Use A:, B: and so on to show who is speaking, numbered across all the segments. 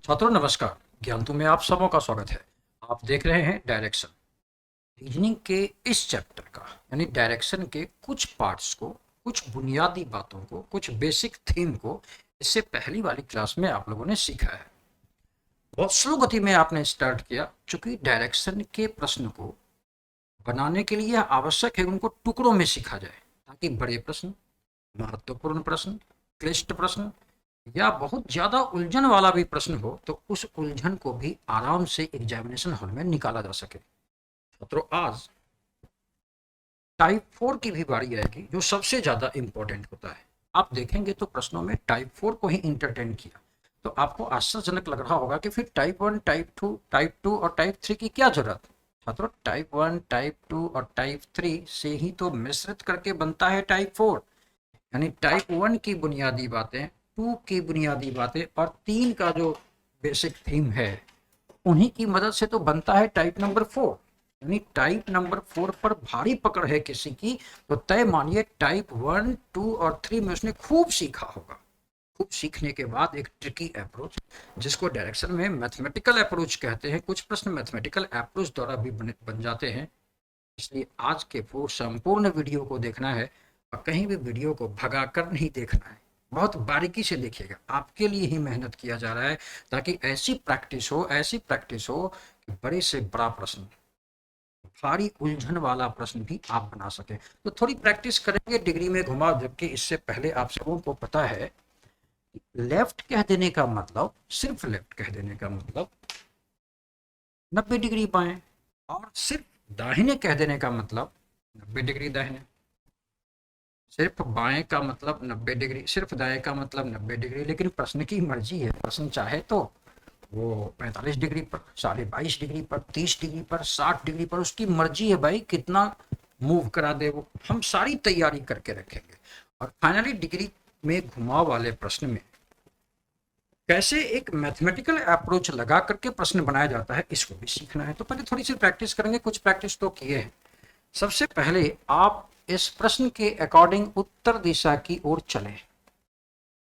A: छात्रों नमस्कार। ज्ञानतु में आप सबों का स्वागत है। आप देख रहे हैं डायरेक्शन। रीजनिंग के इस चैप्टर का यानी डायरेक्शन के कुछ पार्ट्स को, कुछ बुनियादी बातों को, कुछ बेसिक थीम को इससे पहली वाली क्लास में आप लोगों ने सीखा है। बहुत स्लो गति में आपने स्टार्ट किया, क्योंकि डायरेक्शन के प्रश्न को बनाने के लिए आवश्यक है उनको टुकड़ों में सीखा जाए, ताकि बड़े प्रश्न, महत्वपूर्ण प्रश्न, क्लिष्ट प्रश्न या बहुत ज्यादा उलझन वाला भी प्रश्न हो तो उस उलझन को भी आराम से एग्जामिनेशन हॉल में निकाला जा सके। छात्रों, आज टाइप 4 की भी बारी आएगी, जो सबसे ज्यादा इंपॉर्टेंट होता है। आप देखेंगे तो प्रश्नों में टाइप 4 को ही इंटरटेन किया, तो आपको आश्चर्यजनक लग रहा होगा कि फिर टाइप 1, टाइप 2 और टाइप 3 की क्या जरूरत। छात्रों, टाइप 1, टाइप 2 और टाइप 3 से ही तो मिश्रित करके बनता है टाइप 4। यानी टाइप 1 की बुनियादी बातें, 2 की बुनियादी बातें और 3 का जो बेसिक थीम है, उन्हीं की मदद से तो बनता है टाइप नंबर 4। यानी टाइप नंबर 4 पर भारी पकड़ है किसी की, तो तय मानिए टाइप 1, 2 और 3 में उसने खूब सीखा होगा। खूब सीखने के बाद एक ट्रिकी अप्रोच, जिसको डायरेक्शन में मैथमेटिकल अप्रोच कहते हैं, कुछ प्रश्न मैथमेटिकल अप्रोच द्वारा भी बन जाते हैं। इसलिए आज के संपूर्ण वीडियो को देखना है और कहीं भी वीडियो को भगा कर नहीं देखना है। बहुत बारीकी से देखिएगा, आपके लिए ही मेहनत किया जा रहा है, ताकि ऐसी प्रैक्टिस हो कि बड़े से बड़ा प्रश्न, भारी उलझन वाला प्रश्न भी आप बना सके। तो थोड़ी प्रैक्टिस करेंगे डिग्री में घुमाव, जबकि इससे पहले आप सबों को पता है, लेफ्ट कह देने का मतलब, सिर्फ लेफ्ट कह देने का मतलब 90 डिग्री बाएं, और सिर्फ दाहिने कह देने का मतलब 90 डिग्री दाहिने। सिर्फ बाएं का मतलब 90 डिग्री, सिर्फ दाएं का मतलब 90 डिग्री। लेकिन प्रश्न की मर्जी है, प्रश्न चाहे तो वो 45 डिग्री पर, 22.5 डिग्री पर, 30 डिग्री पर, 60 डिग्री पर, उसकी मर्जी है भाई कितना मूव करा दे वो। हम सारी तैयारी करके रखेंगे। और फाइनली डिग्री में घुमाव वाले प्रश्न में कैसे एक मैथमेटिकल अप्रोच लगा करके प्रश्न बनाया जाता है, इसको भी सीखना है। तो पहले थोड़ी सी प्रैक्टिस करेंगे, कुछ प्रैक्टिस तो किए हैं। सबसे पहले आप इस प्रश्न के अकॉर्डिंग उत्तर दिशा की ओर चलें।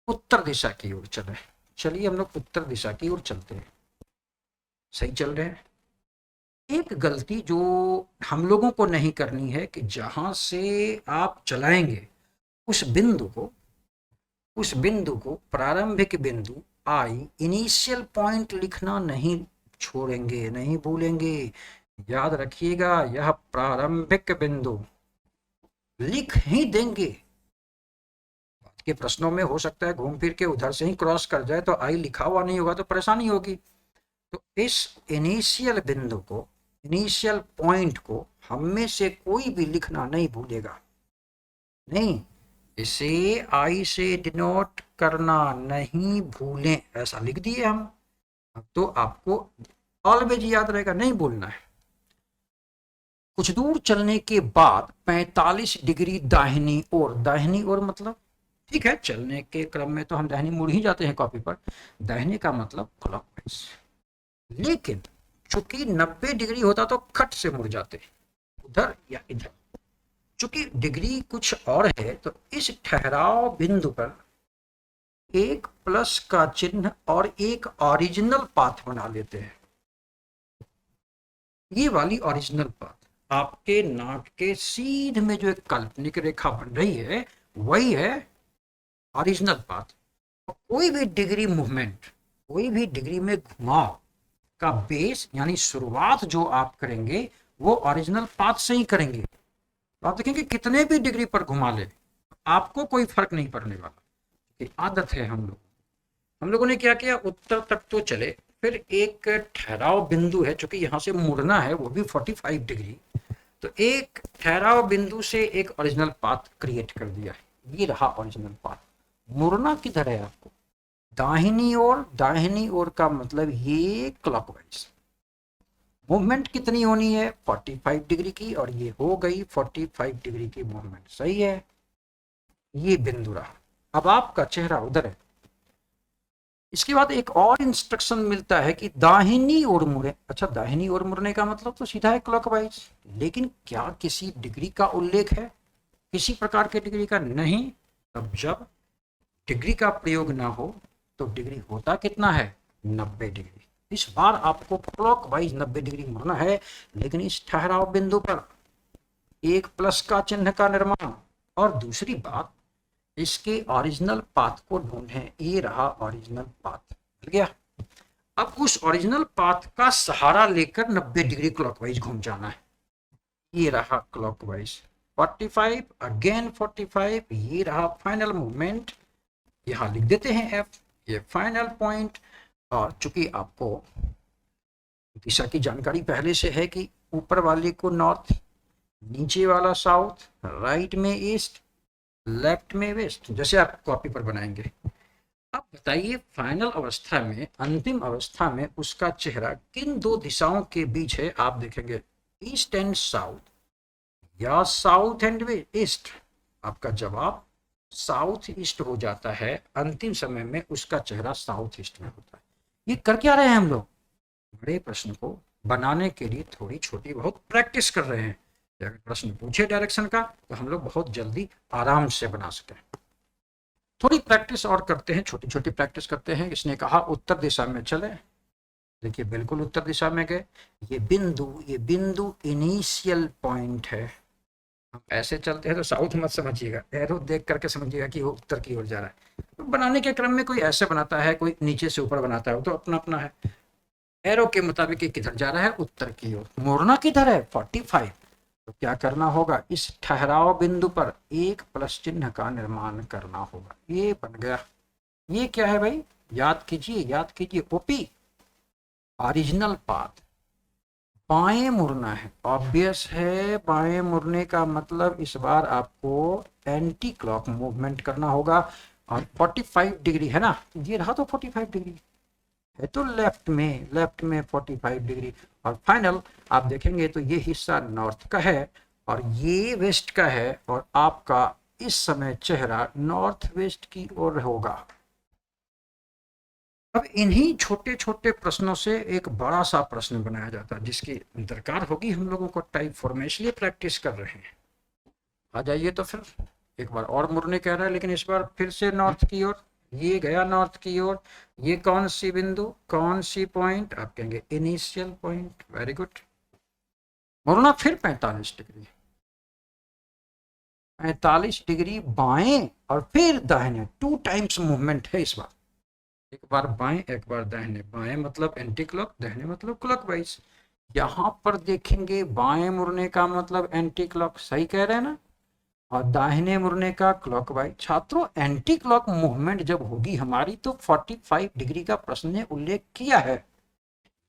A: उत्तर दिशा की ओर चलें। चलिए हम लोग उत्तर दिशा की ओर चलते हैं। सही चल रहे हैं। एक गलती जो हम लोगों को नहीं करनी है कि जहां से आप चलाएंगे उस बिंदु को, प्रारंभिक बिंदु आई, इनिशियल पॉइंट लिखना नहीं छोड़ेंगे, नहीं भूलेंगे। याद रखिएगा, यह प्रारंभिक बिंदु लिख ही देंगे। के प्रश्नों में हो सकता है घूम फिर के उधर से ही क्रॉस कर जाए, तो आई लिखा हुआ नहीं होगा तो परेशानी होगी। तो इस इनिशियल बिंदु को, इनिशियल पॉइंट को हम में से कोई भी लिखना नहीं भूलेगा। नहीं, इसे आई से डिनोट करना नहीं भूलें, ऐसा लिख दिए हम। अब तो आपको ऑलवेज याद रहेगा, नहीं भूलना है। कुछ दूर चलने के बाद 45 डिग्री दाहिनी ओर। दाहिनी ओर मतलब, ठीक है, चलने के क्रम में तो हम दाहिनी मुड़ ही जाते हैं कॉपी पर। दाहिने का मतलब क्लॉकवाइज। लेकिन चूंकि 90 डिग्री होता तो खट से मुड़ जाते, उधर या इधर। चूंकि डिग्री कुछ और है, तो इस ठहराव बिंदु पर एक प्लस का चिन्ह और एक ओरिजिनल पाथ बना लेते हैं। ये वाली ओरिजिनल पाथ, आपके नाक के सीध में जो एक काल्पनिक रेखा बन रही है, वही है ओरिजिनल पाथ। कोई भी डिग्री मूवमेंट, कोई भी डिग्री में घुमाव का बेस यानी शुरुआत जो आप करेंगे वो ओरिजिनल पाथ से ही करेंगे। तो आप देखेंगे कितने भी डिग्री पर घुमा ले, आपको कोई फर्क नहीं पड़ने वाला। कि आदत है हम लोगों ने क्या किया, उत्तर तक तो चले, फिर एक ठहराव बिंदु है, चूंकि यहां से मुड़ना है वो भी 45 डिग्री, तो एक ठहराव बिंदु से एक ओरिजिनल पाथ क्रिएट कर दिया है। ये रहा ओरिजिनल पाथ। मुड़ना किधर है आपको, दाहिनी ओर। दाहिनी ओर का मतलब ये क्लॉकवाइज। मूवमेंट कितनी होनी है, 45 डिग्री की, और ये हो गई 45 डिग्री की मूवमेंट। सही है, ये बिंदु रहा। अब आपका चेहरा उधर है। इसके बाद एक और इंस्ट्रक्शन मिलता है कि दाहिनी ओर मुड़े। अच्छा, दाहिनी ओर मुड़ने का मतलब तो सीधा है क्लॉकवाइज, लेकिन क्या किसी डिग्री का उल्लेख है, किसी प्रकार के डिग्री का नहीं। अब जब डिग्री का प्रयोग ना हो तो डिग्री होता कितना है, 90 डिग्री। इस बार आपको क्लॉकवाइज 90 डिग्री मुड़ना है, लेकिन इस ठहराव बिंदु पर एक प्लस का चिन्ह का निर्माण। और दूसरी बात, इसके ओरिजिनल पाथ को ढूंढें। ये रहा ओरिजिनल पाथ, मिल गया। अब उस ओरिजिनल पाथ का सहारा लेकर 90 डिग्री क्लॉकवाइज घूम जाना है। ये रहा क्लॉकवाइज 45, अगेन 45, ये रहा फाइनल मूवमेंट। यहां लिख देते हैं एफ, ये फाइनल पॉइंट। और चूंकि आपको दिशा की जानकारी पहले से है कि ऊपर वाले को नॉर्थ, नीचे वाला साउथ, राइट में ईस्ट, लेफ्ट में वेस्ट, जैसे आप कॉपी पर बनाएंगे। अब बताइए फाइनल अवस्था में, अंतिम अवस्था में उसका चेहरा किन दो दिशाओं के बीच है? आप देखेंगे ईस्ट एंड साउथ या साउथ एंड ईस्ट। आपका जवाब साउथ ईस्ट हो जाता है। अंतिम समय में उसका चेहरा साउथ ईस्ट में होता है। ये कर क्या रहे हैं हम लोग? बड़े प्रश्न को बनाने के लिए थोड़ी छोटी बहुत प्रैक्टिस कर रहे हैं। अगर प्रश्न पूछे डायरेक्शन का तो हम लोग बहुत जल्दी आराम से बना सकें। थोड़ी प्रैक्टिस और करते हैं, छोटी छोटी प्रैक्टिस करते हैं। इसने कहा उत्तर दिशा में चले, देखिए बिल्कुल उत्तर दिशा में गए। ये बिंदु इनिशियल पॉइंट है। हम ऐसे चलते हैं तो साउथ मत समझिएगा, एरो देख करके समझिएगा कि वो उत्तर की ओर जा रहा है। तो बनाने के क्रम में कोई ऐसे बनाता है, कोई नीचे से ऊपर बनाता है, वो तो अपना अपना है। एरो के मुताबिक किधर जा रहा है? उत्तर की ओर। मोड़ना किधर है? 45। तो क्या करना होगा? इस ठहराव बिंदु पर एक प्लस चिन्ह का निर्माण करना होगा। ये बन गया। ये क्या है भाई? याद कीजिए ओपी, ओरिजिनल पाथ। बाएं मुड़ना है, ऑब्वियस है। बाएं मुड़ने का मतलब इस बार आपको एंटी क्लॉक मूवमेंट करना होगा। और 45 डिग्री है ना, ये रहा तो 45 डिग्री है, तो लेफ्ट में 45 डिग्री। और फाइनल आप देखेंगे तो ये हिस्सा नॉर्थ का है और ये वेस्ट का है, और आपका इस समय चेहरा नॉर्थ वेस्ट की ओर होगा। अब इन्हीं छोटे छोटे प्रश्नों से एक बड़ा सा प्रश्न बनाया जाता है, जिसकी दरकार होगी हम लोगों को टाइप फोर में, इसलिए प्रैक्टिस कर रहे हैं। आ जाइए तो फिर एक बार और मुड़ने कह रहा है, लेकिन इस बार फिर से नॉर्थ की ओर। ये गया नॉर्थ की ओर। ये कौन सी बिंदु, कौन सी पॉइंट? आप कहेंगे इनिशियल पॉइंट। Very good. मुड़ना फिर 45 डिग्री, 45 डिग्री बाएं और फिर दाहिने, 2 टाइम्स मूवमेंट है इस बार। एक बार बाएं, एक बार दाहिने। बाएं मतलब एंटी क्लॉक, दाहिने मतलब क्लॉकवाइज। यहां पर देखेंगे बाएं मुड़ने का मतलब एंटी क्लॉक, सही कह रहे हैं ना, और दाहिने मुड़ने का क्लॉकवाइज। छात्रों एंटी क्लॉक मूवमेंट जब होगी हमारी तो 45 डिग्री का प्रश्न ने उल्लेख किया है,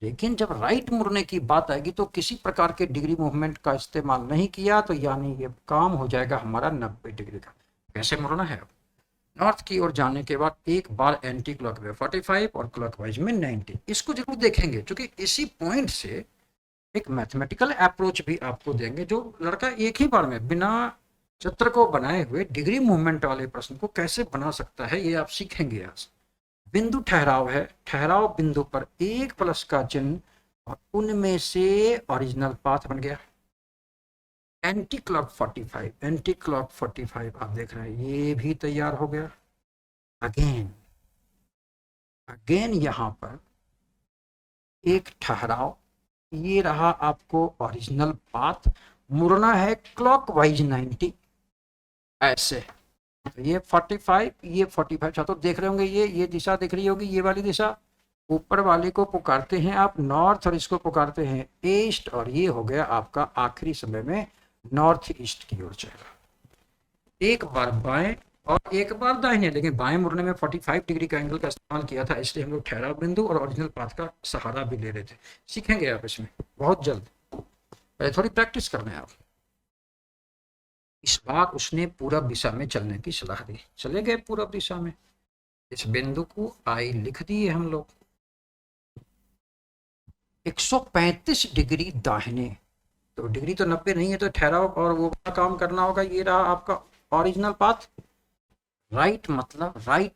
A: लेकिन जब राइट मुड़ने की बात आएगी तो किसी प्रकार के डिग्री मूवमेंट का इस्तेमाल नहीं किया, तो यानी ये काम हो जाएगा हमारा 90 डिग्री का। कैसे मुड़ना है? नॉर्थ की ओर जाने के बाद एक बार एंटी क्लॉक में 45 और क्लॉकवाइज में 90। इसको जरूर देखेंगे, क्योंकि इसी पॉइंट से एक मैथमेटिकल अप्रोच भी आपको देंगे, जो लड़का एक ही बार में बिना चित्र को बनाए हुए डिग्री मूवमेंट वाले प्रश्न को कैसे बना सकता है, ये आप सीखेंगे आज। बिंदु ठहराव है, ठहराव बिंदु पर एक प्लस का चिन्ह, और उनमें से ओरिजिनल पाथ बन गया एंटी क्लॉक 45। एंटी क्लॉक 45 आप देख रहे हैं, ये भी तैयार हो गया। अगेन यहां पर एक ठहराव, ये रहा आपको ओरिजिनल पाथ। मुड़ना है क्लॉकवाइज 90, ऐसे। तो ये 45, ये 45। छात्रों देख रहे होंगे, ये दिशा दिख रही होगी, ये वाली दिशा। ऊपर वाले को पुकारते हैं आप नॉर्थ और इसको पुकारते हैं ईस्ट, और ये हो गया आपका आखिरी समय में नॉर्थ ईस्ट की ओर चलेगा। एक बार बाएं और एक बार दाहिने, लेकिन बाएं मुड़ने में 45 डिग्री का एंगल का इस्तेमाल किया था, इसलिए हम लोग ठहराव बिंदु और ओरिजिनल पाथ का सहारा भी ले रहे थे। सीखेंगे आप इसमें बहुत जल्द, थोड़ी प्रैक्टिस करना है आप। इस बार उसने पूरब दिशा में चलने की सलाह दी, चले गए पूरब दिशा में। इस बिंदु को आई लिख दिए हम लोग। 135 डिग्री दाहिने, तो डिग्री तो 90 नहीं है, तो ठहराव और वो काम करना होगा। ये रहा आपका ओरिजिनल पाथ। राइट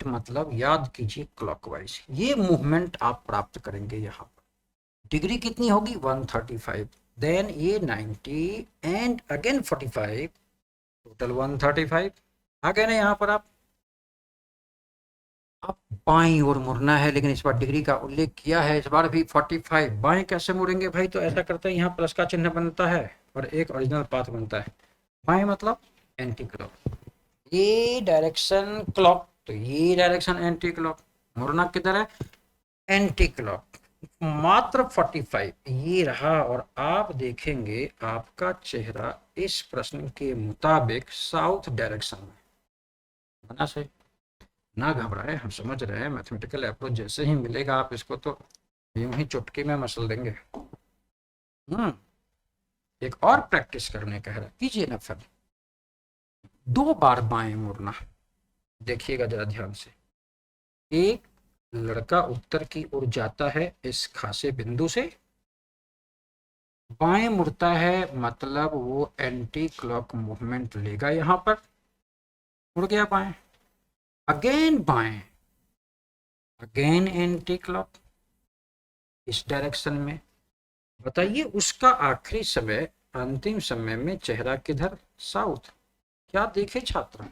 A: मतलब याद कीजिए क्लॉकवाइज। ये मूवमेंट आप प्राप्त करेंगे। यहाँ पर डिग्री कितनी होगी? 135, देन ये 90 एंड अगेन 45, टोटल 135 आ गए ना। यहाँ पर आप बाईं ओर मुड़ना है, लेकिन इस बार डिग्री का उल्लेख किया है, इस बार भी 45। बाएं कैसे मुड़ेंगे भाई? तो ऐसा करते हैं, यहाँ प्लस का चिन्ह बनता है और एक ओरिजिनल पाथ बनता है। बाएं मतलब एंटी क्लॉक, ये डायरेक्शन क्लॉक, तो ये डायरेक्शन एंटी क्लॉक, मुड़ना किधर है? Anti clock. मात्र 45 ये रहा, और आप देखेंगे आपका चेहरा इस प्रश्न के मुताबिक साउथ डायरेक्शन में बना। सही, ना घबराए, हम समझ रहे हैं मैथमेटिकल अप्रोच जैसे ही मिलेगा आप इसको तो यूं ही चुटकी में मसल देंगे। एक और प्रैक्टिस करने कह रहा, कीजिए ना फिर। 2 बार बाएं मुड़ना, देखिएगा जरा ध्यान से। एक लड़का उत्तर की ओर जाता है इस खासे बिंदु से, बाएं मुड़ता है, मतलब वो एंटी क्लॉक मूवमेंट लेगा, यहां पर मुड़ गया बाएं। अगेन बाएं, अगेन एंटी क्लॉक इस डायरेक्शन में। बताइए उसका आखिरी समय, अंतिम समय में चेहरा किधर? साउथ। क्या देखे छात्र,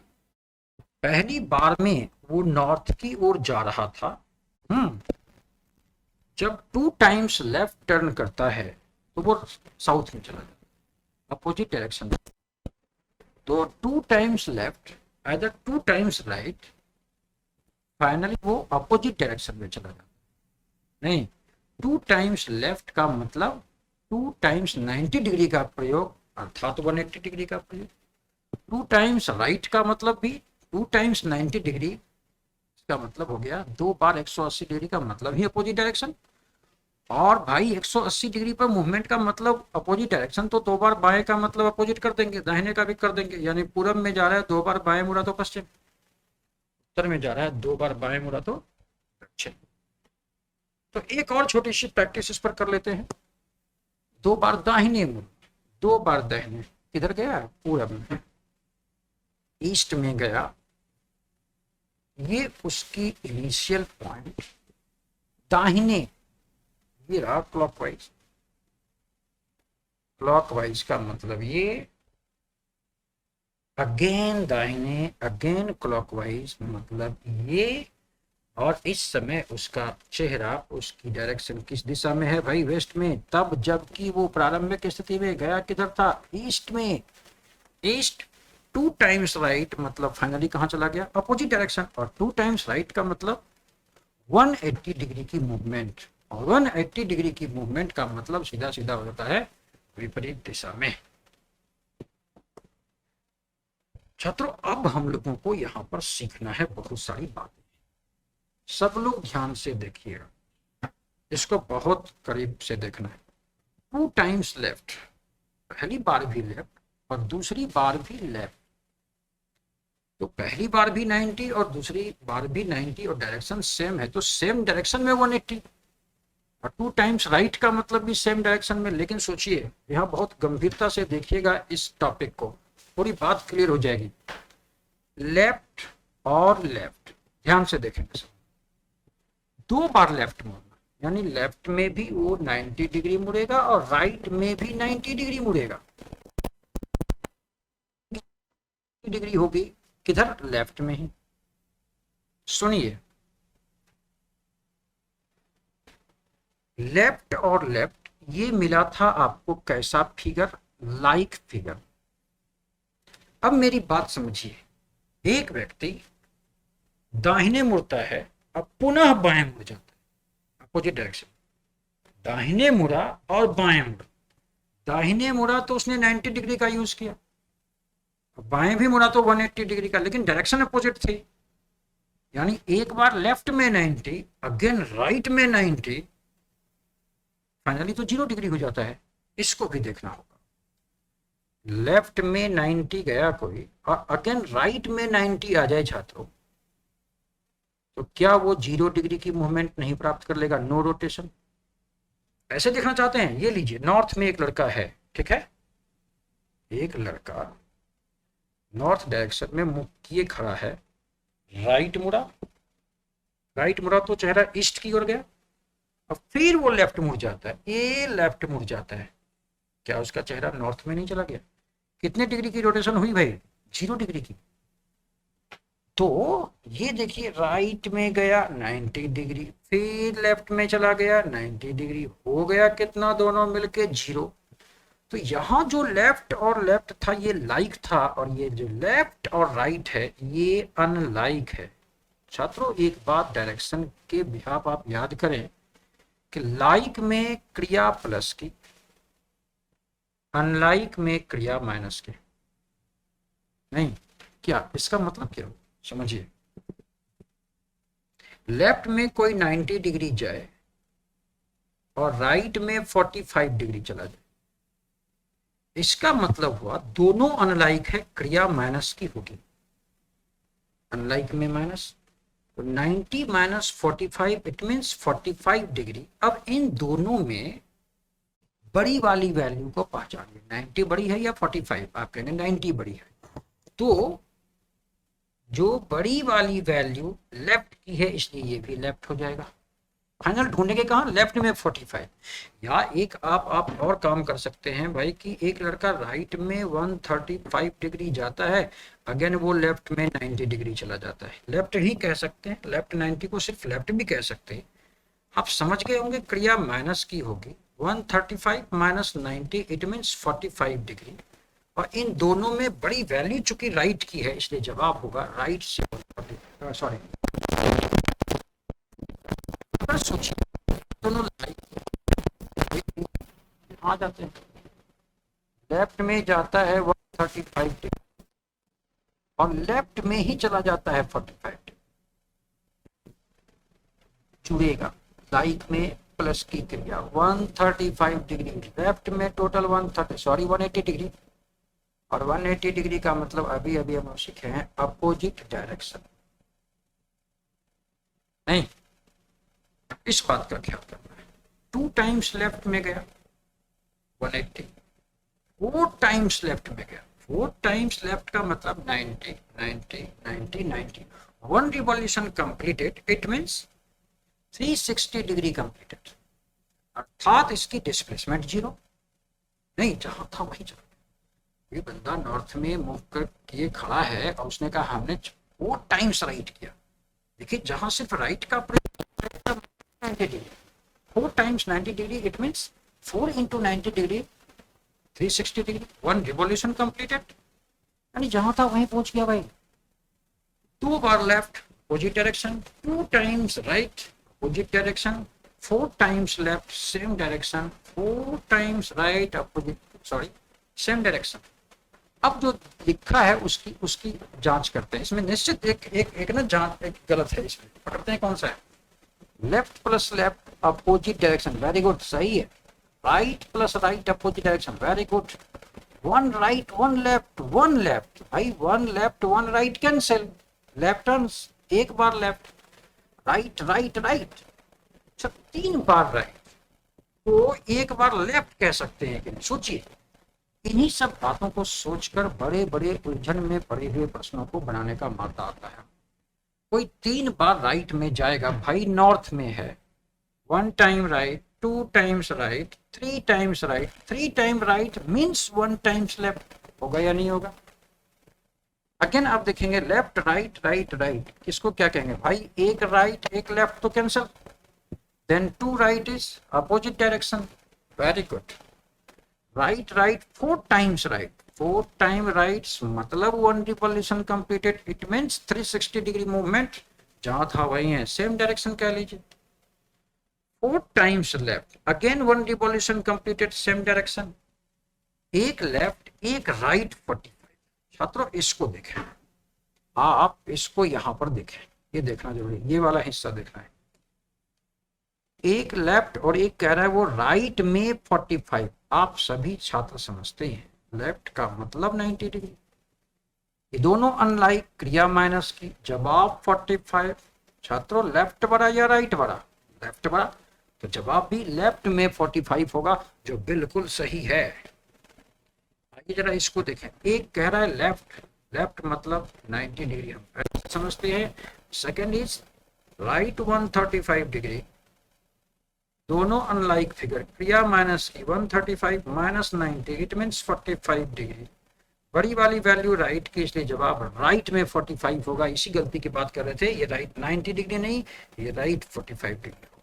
A: पहली बार में वो नॉर्थ की ओर जा रहा था। जब 2 टाइम्स लेफ्ट टर्न करता है तो वो साउथ में चला जाता, अपोजिट डायरेक्शन में। तो 2 times left, either 2 times right, finally वो अपोजिट डायरेक्शन में चला जाता। नहीं, 2 टाइम्स लेफ्ट का मतलब 2 टाइम्स 90 डिग्री का प्रयोग, अर्थात 180 डिग्री का प्रयोग। 2 टाइम्स राइट का मतलब भी 2 टाइम्स 90 डिग्री, इसका मतलब हो गया 2 बार 180 डिग्री का मतलब ही अपोजिट डायरेक्शन। और भाई 180 डिग्री पर मूवमेंट का मतलब अपोजिट डायरेक्शन, तो 2 बार बाएं का मतलब अपोजिट कर देंगे, दाहिने का भी कर देंगे। यानी पूरब में जा रहा है 2 बार बाएं मुड़ा तो पश्चिम, उत्तर में जा रहा है 2 बार बाएं मुड़ा तो दक्षिण। तो एक और छोटी सी प्रैक्टिस इस पर कर लेते हैं। 2 बार दाहिने मुड़, 2 बार दाहिने, किधर गया? पूरब में, ईस्ट में गया। ये उसकी इनिशियल पॉइंट, दाहिने ये रहा क्लॉकवाइज। क्लॉकवाइज का मतलब ये अगेन दाहिने, अगेन क्लॉकवाइज मतलब ये। और इस समय उसका चेहरा, उसकी डायरेक्शन किस दिशा में है भाई? वेस्ट में। तब जबकि वो प्रारंभिक स्थिति में गया किधर था? ईस्ट में। ईस्ट 2 टाइम्स राइट मतलब फाइनली कहां चला गया? Opposite direction. और 2 टाइम्स राइट का मतलब 180 डिग्री की मूवमेंट, और 180 डिग्री की मूवमेंट का मतलब सीधा सीधा हो जाता है विपरीत दिशा में। छात्रों, अब हम लोगों को यहां पर सीखना है बहुत सारी बातें। सब लोग ध्यान से देखिएगा, इसको बहुत करीब से देखना है। 2 टाइम्स लेफ्ट, पहली बार भी लेफ्ट और दूसरी बार भी लेफ्ट। तो पहली बार भी 90 और दूसरी बार भी 90, और डायरेक्शन सेम है, तो सेम डायरेक्शन में 180। और 2 टाइम्स राइट का मतलब भी सेम डायरेक्शन में। लेकिन सोचिए, यहाँ बहुत गंभीरता से देखिएगा इस टॉपिक को, पूरी बात क्लियर हो जाएगी। लेफ्ट और लेफ्ट, ध्यान से देखेंगे सब। 2 बार लेफ्ट मुड़ना, यानी लेफ्ट में भी वो 90 डिग्री मुड़ेगा और राइट में भी 90 डिग्री मुड़ेगा। डिग्री होगी किधर? लेफ्ट में ही। सुनिए, लेफ्ट और लेफ्ट ये मिला था आपको कैसा फिगर? Like figure. अब मेरी बात समझिए, एक व्यक्ति दाहिने मुड़ता है, अब पुनः बाएं मुड़ जाता है, अपोजिट डायरेक्शन। दाहिने मुड़ा और बाएं मुड़ा, दाहिने मुड़ा तो उसने 90 डिग्री का यूज किया, बाएं भी मुड़ा तो 180 डिग्री का, लेकिन डायरेक्शन अपोजिट थी। यानी एक बार लेफ्ट में 90, अगेन राइट में 90, फाइनली तो 0 डिग्री हो जाता है। इसको भी देखना होगा। लेफ्ट में 90 गया कोई और अगेन राइट में 90 आ जाए छात्रों, तो क्या वो 0 डिग्री की मूवमेंट नहीं प्राप्त कर लेगा? No rotation. ऐसे देखना चाहते हैं? ये लीजिए, नॉर्थ में एक लड़का है, ठीक है, एक लड़का नॉर्थ डायरेक्शन में मुख किए खड़ा है, राइट मुड़ा, राइट मुड़ा तो चेहरा ईस्ट की ओर गया, और फिर वो लेफ्ट मुड़ जाता है, ये लेफ्ट मुड़ जाता है। क्या उसका चेहरा नॉर्थ में नहीं चला गया? कितने डिग्री की रोटेशन हुई भाई? 0 डिग्री की। तो ये देखिए राइट में गया 90 डिग्री, फिर लेफ्ट में चला गया 90 डिग्री, हो गया कितना दोनों मिलके 0। तो यहाँ जो लेफ्ट और लेफ्ट था ये लाइक था, और ये जो लेफ्ट और राइट है ये अनलाइक है। छात्रों एक बात डायरेक्शन के बिहाफ आप याद करें कि लाइक में क्रिया प्लस की, अनलाइक में क्रिया माइनस की। नहीं, क्या इसका मतलब क्या हो, समझिए। लेफ्ट में कोई 90 डिग्री जाए और राइट में 45 डिग्री चला जाए, इसका मतलब हुआ दोनों अनलाइक है, क्रिया माइनस की होगी। अनलाइक में माइनस, तो 90 माइनस 45 इट मीन्स 45 डिग्री। अब इन दोनों में बड़ी वाली वैल्यू को पहचानिए, 90 बड़ी है या 45? आप कहेंगे 90 बड़ी है, तो जो बड़ी वाली वैल्यू लेफ्ट की है इसलिए ये भी लेफ्ट हो जाएगा। फाइनल ढूंढेंगे कहाँ, लेफ्ट में 45। या एक आप और काम कर सकते हैं भाई कि एक लड़का राइट में 135 डिग्री जाता है, अगेन वो लेफ्ट में 90 डिग्री चला जाता है। लेफ्ट ही कह सकते हैं, लेफ्ट 90 को सिर्फ लेफ्ट भी कह सकते हैं। आप समझ गए होंगे क्रिया माइनस की होगी, 135 माइनस 90 इट मीन्स 45 डिग्री। और इन दोनों में बड़ी वैल्यू चूंकि राइट की है इसलिए जवाब होगा राइट से 140। सॉरी, सोचिए दोनों आ जाते हैं, लेफ्ट में जाता है 135 डिग्री और लेफ्ट में ही चला जाता है 45 डिग्री, जुड़ेगा लाइक में प्लस की क्रिया 135 डिग्री, लेफ्ट में टोटल 180 डिग्री, और 180 डिग्री का मतलब अभी अभी हम सीखे हैं अपोजिट डायरेक्शन। नहीं, इस बात का ख्याल करना है। 2 टाइम्स लेफ्ट में गया 180, 4 टाइम्स लेफ्ट में गया, 4 टाइम्स लेफ्ट का मतलब 90 90 90 90, 1 revolution completed it means 360 degree completed, अर्थात इसकी डिस्प्लेसमेंट 0। नहीं, जहां था वहीं चला। ये बंदा नॉर्थ में मूव कर किए खड़ा है और उसने कहा हमने 4 टाइम्स राइट किया। देखिए जहां सिर्फ राइट का 90 degree, 4 times 90 degree it means 4 into 90 degree 360 degree, 1 revolution completed, यानी जहां था वहीं पहुंच गया भाई। 2 बार left opposite direction, 2 times right opposite direction, 4 times left same direction, 4 times right opposite sorry same direction. अब जो लिखा है उसकी उसकी जांच करते हैं। इसमें निश्चित एक ना जांच एक गलत है, इसमें पकड़ते हैं कौन सा है। Left plus left opposite direction, very good, सही है। Right plus right opposite direction, very good. 1 right 1 left 1 left, भाई 1 left 1 right cancel, left turns, एक बार लेफ्ट, राइट राइट राइट, अच्छा 3 बार राइट, तो एक बार लेफ्ट कह सकते हैं कि सोचिए। इन्हीं सब बातों को सोचकर बड़े बड़े उलझन में पड़े हुए प्रश्नों को बनाने का मजा आता है। कोई 3 बार राइट में जाएगा भाई, नॉर्थ में है, 1 time right 2 times right 3 times right, 3 time right means 1 times left, होगा या नहीं होगा। अगेन आप देखेंगे लेफ्ट राइट राइट राइट, किसको क्या कहेंगे भाई, एक राइट एक लेफ्ट तो cancel, then 2 right is opposite direction, very good. Right right 4 times right, 4 time rights मतलब 1 revolution completed it means 360 degree movement, जहां था वही है, सेम डायरेक्शन कह लीजिए। 4 times left, again 1 revolution completed same direction, एक लेफ्ट एक राइट 45। छात्रों इसको देखें, आप इसको यहां पर देखें, ये देखना जरूरी, ये वाला हिस्सा देखना है। एक लेफ्ट और एक कह रहा है वो राइट में 45। आप सभी छात्र समझते हैं लेफ्ट का मतलब 90 डिग्री, ये दोनों अनलाइक, क्रिया माइनस की, जवाब 45। छात्रों लेफ्ट बड़ा या राइट बड़ा, लेफ्ट बड़ा, तो जवाब भी लेफ्ट में 45 होगा, जो बिल्कुल सही है। आइए जरा इसको देखें, एक कह रहा है लेफ्ट, लेफ्ट मतलब 90 डिग्री हम समझते हैं, सेकेंड इज राइट 135 डिग्री, दोनों अनलाइक फिगर, क्रिया माइनस की 135 माइनस 90 इट मींस 45 डिग्री, बड़ी वाली वैल्यू राइट की, इसलिए जवाब राइट में 45 होगा। इसी गलती की बात कर रहे थे, ये राइट 90 डिग्री नहीं, ये राइट 45 डिग्री होगा।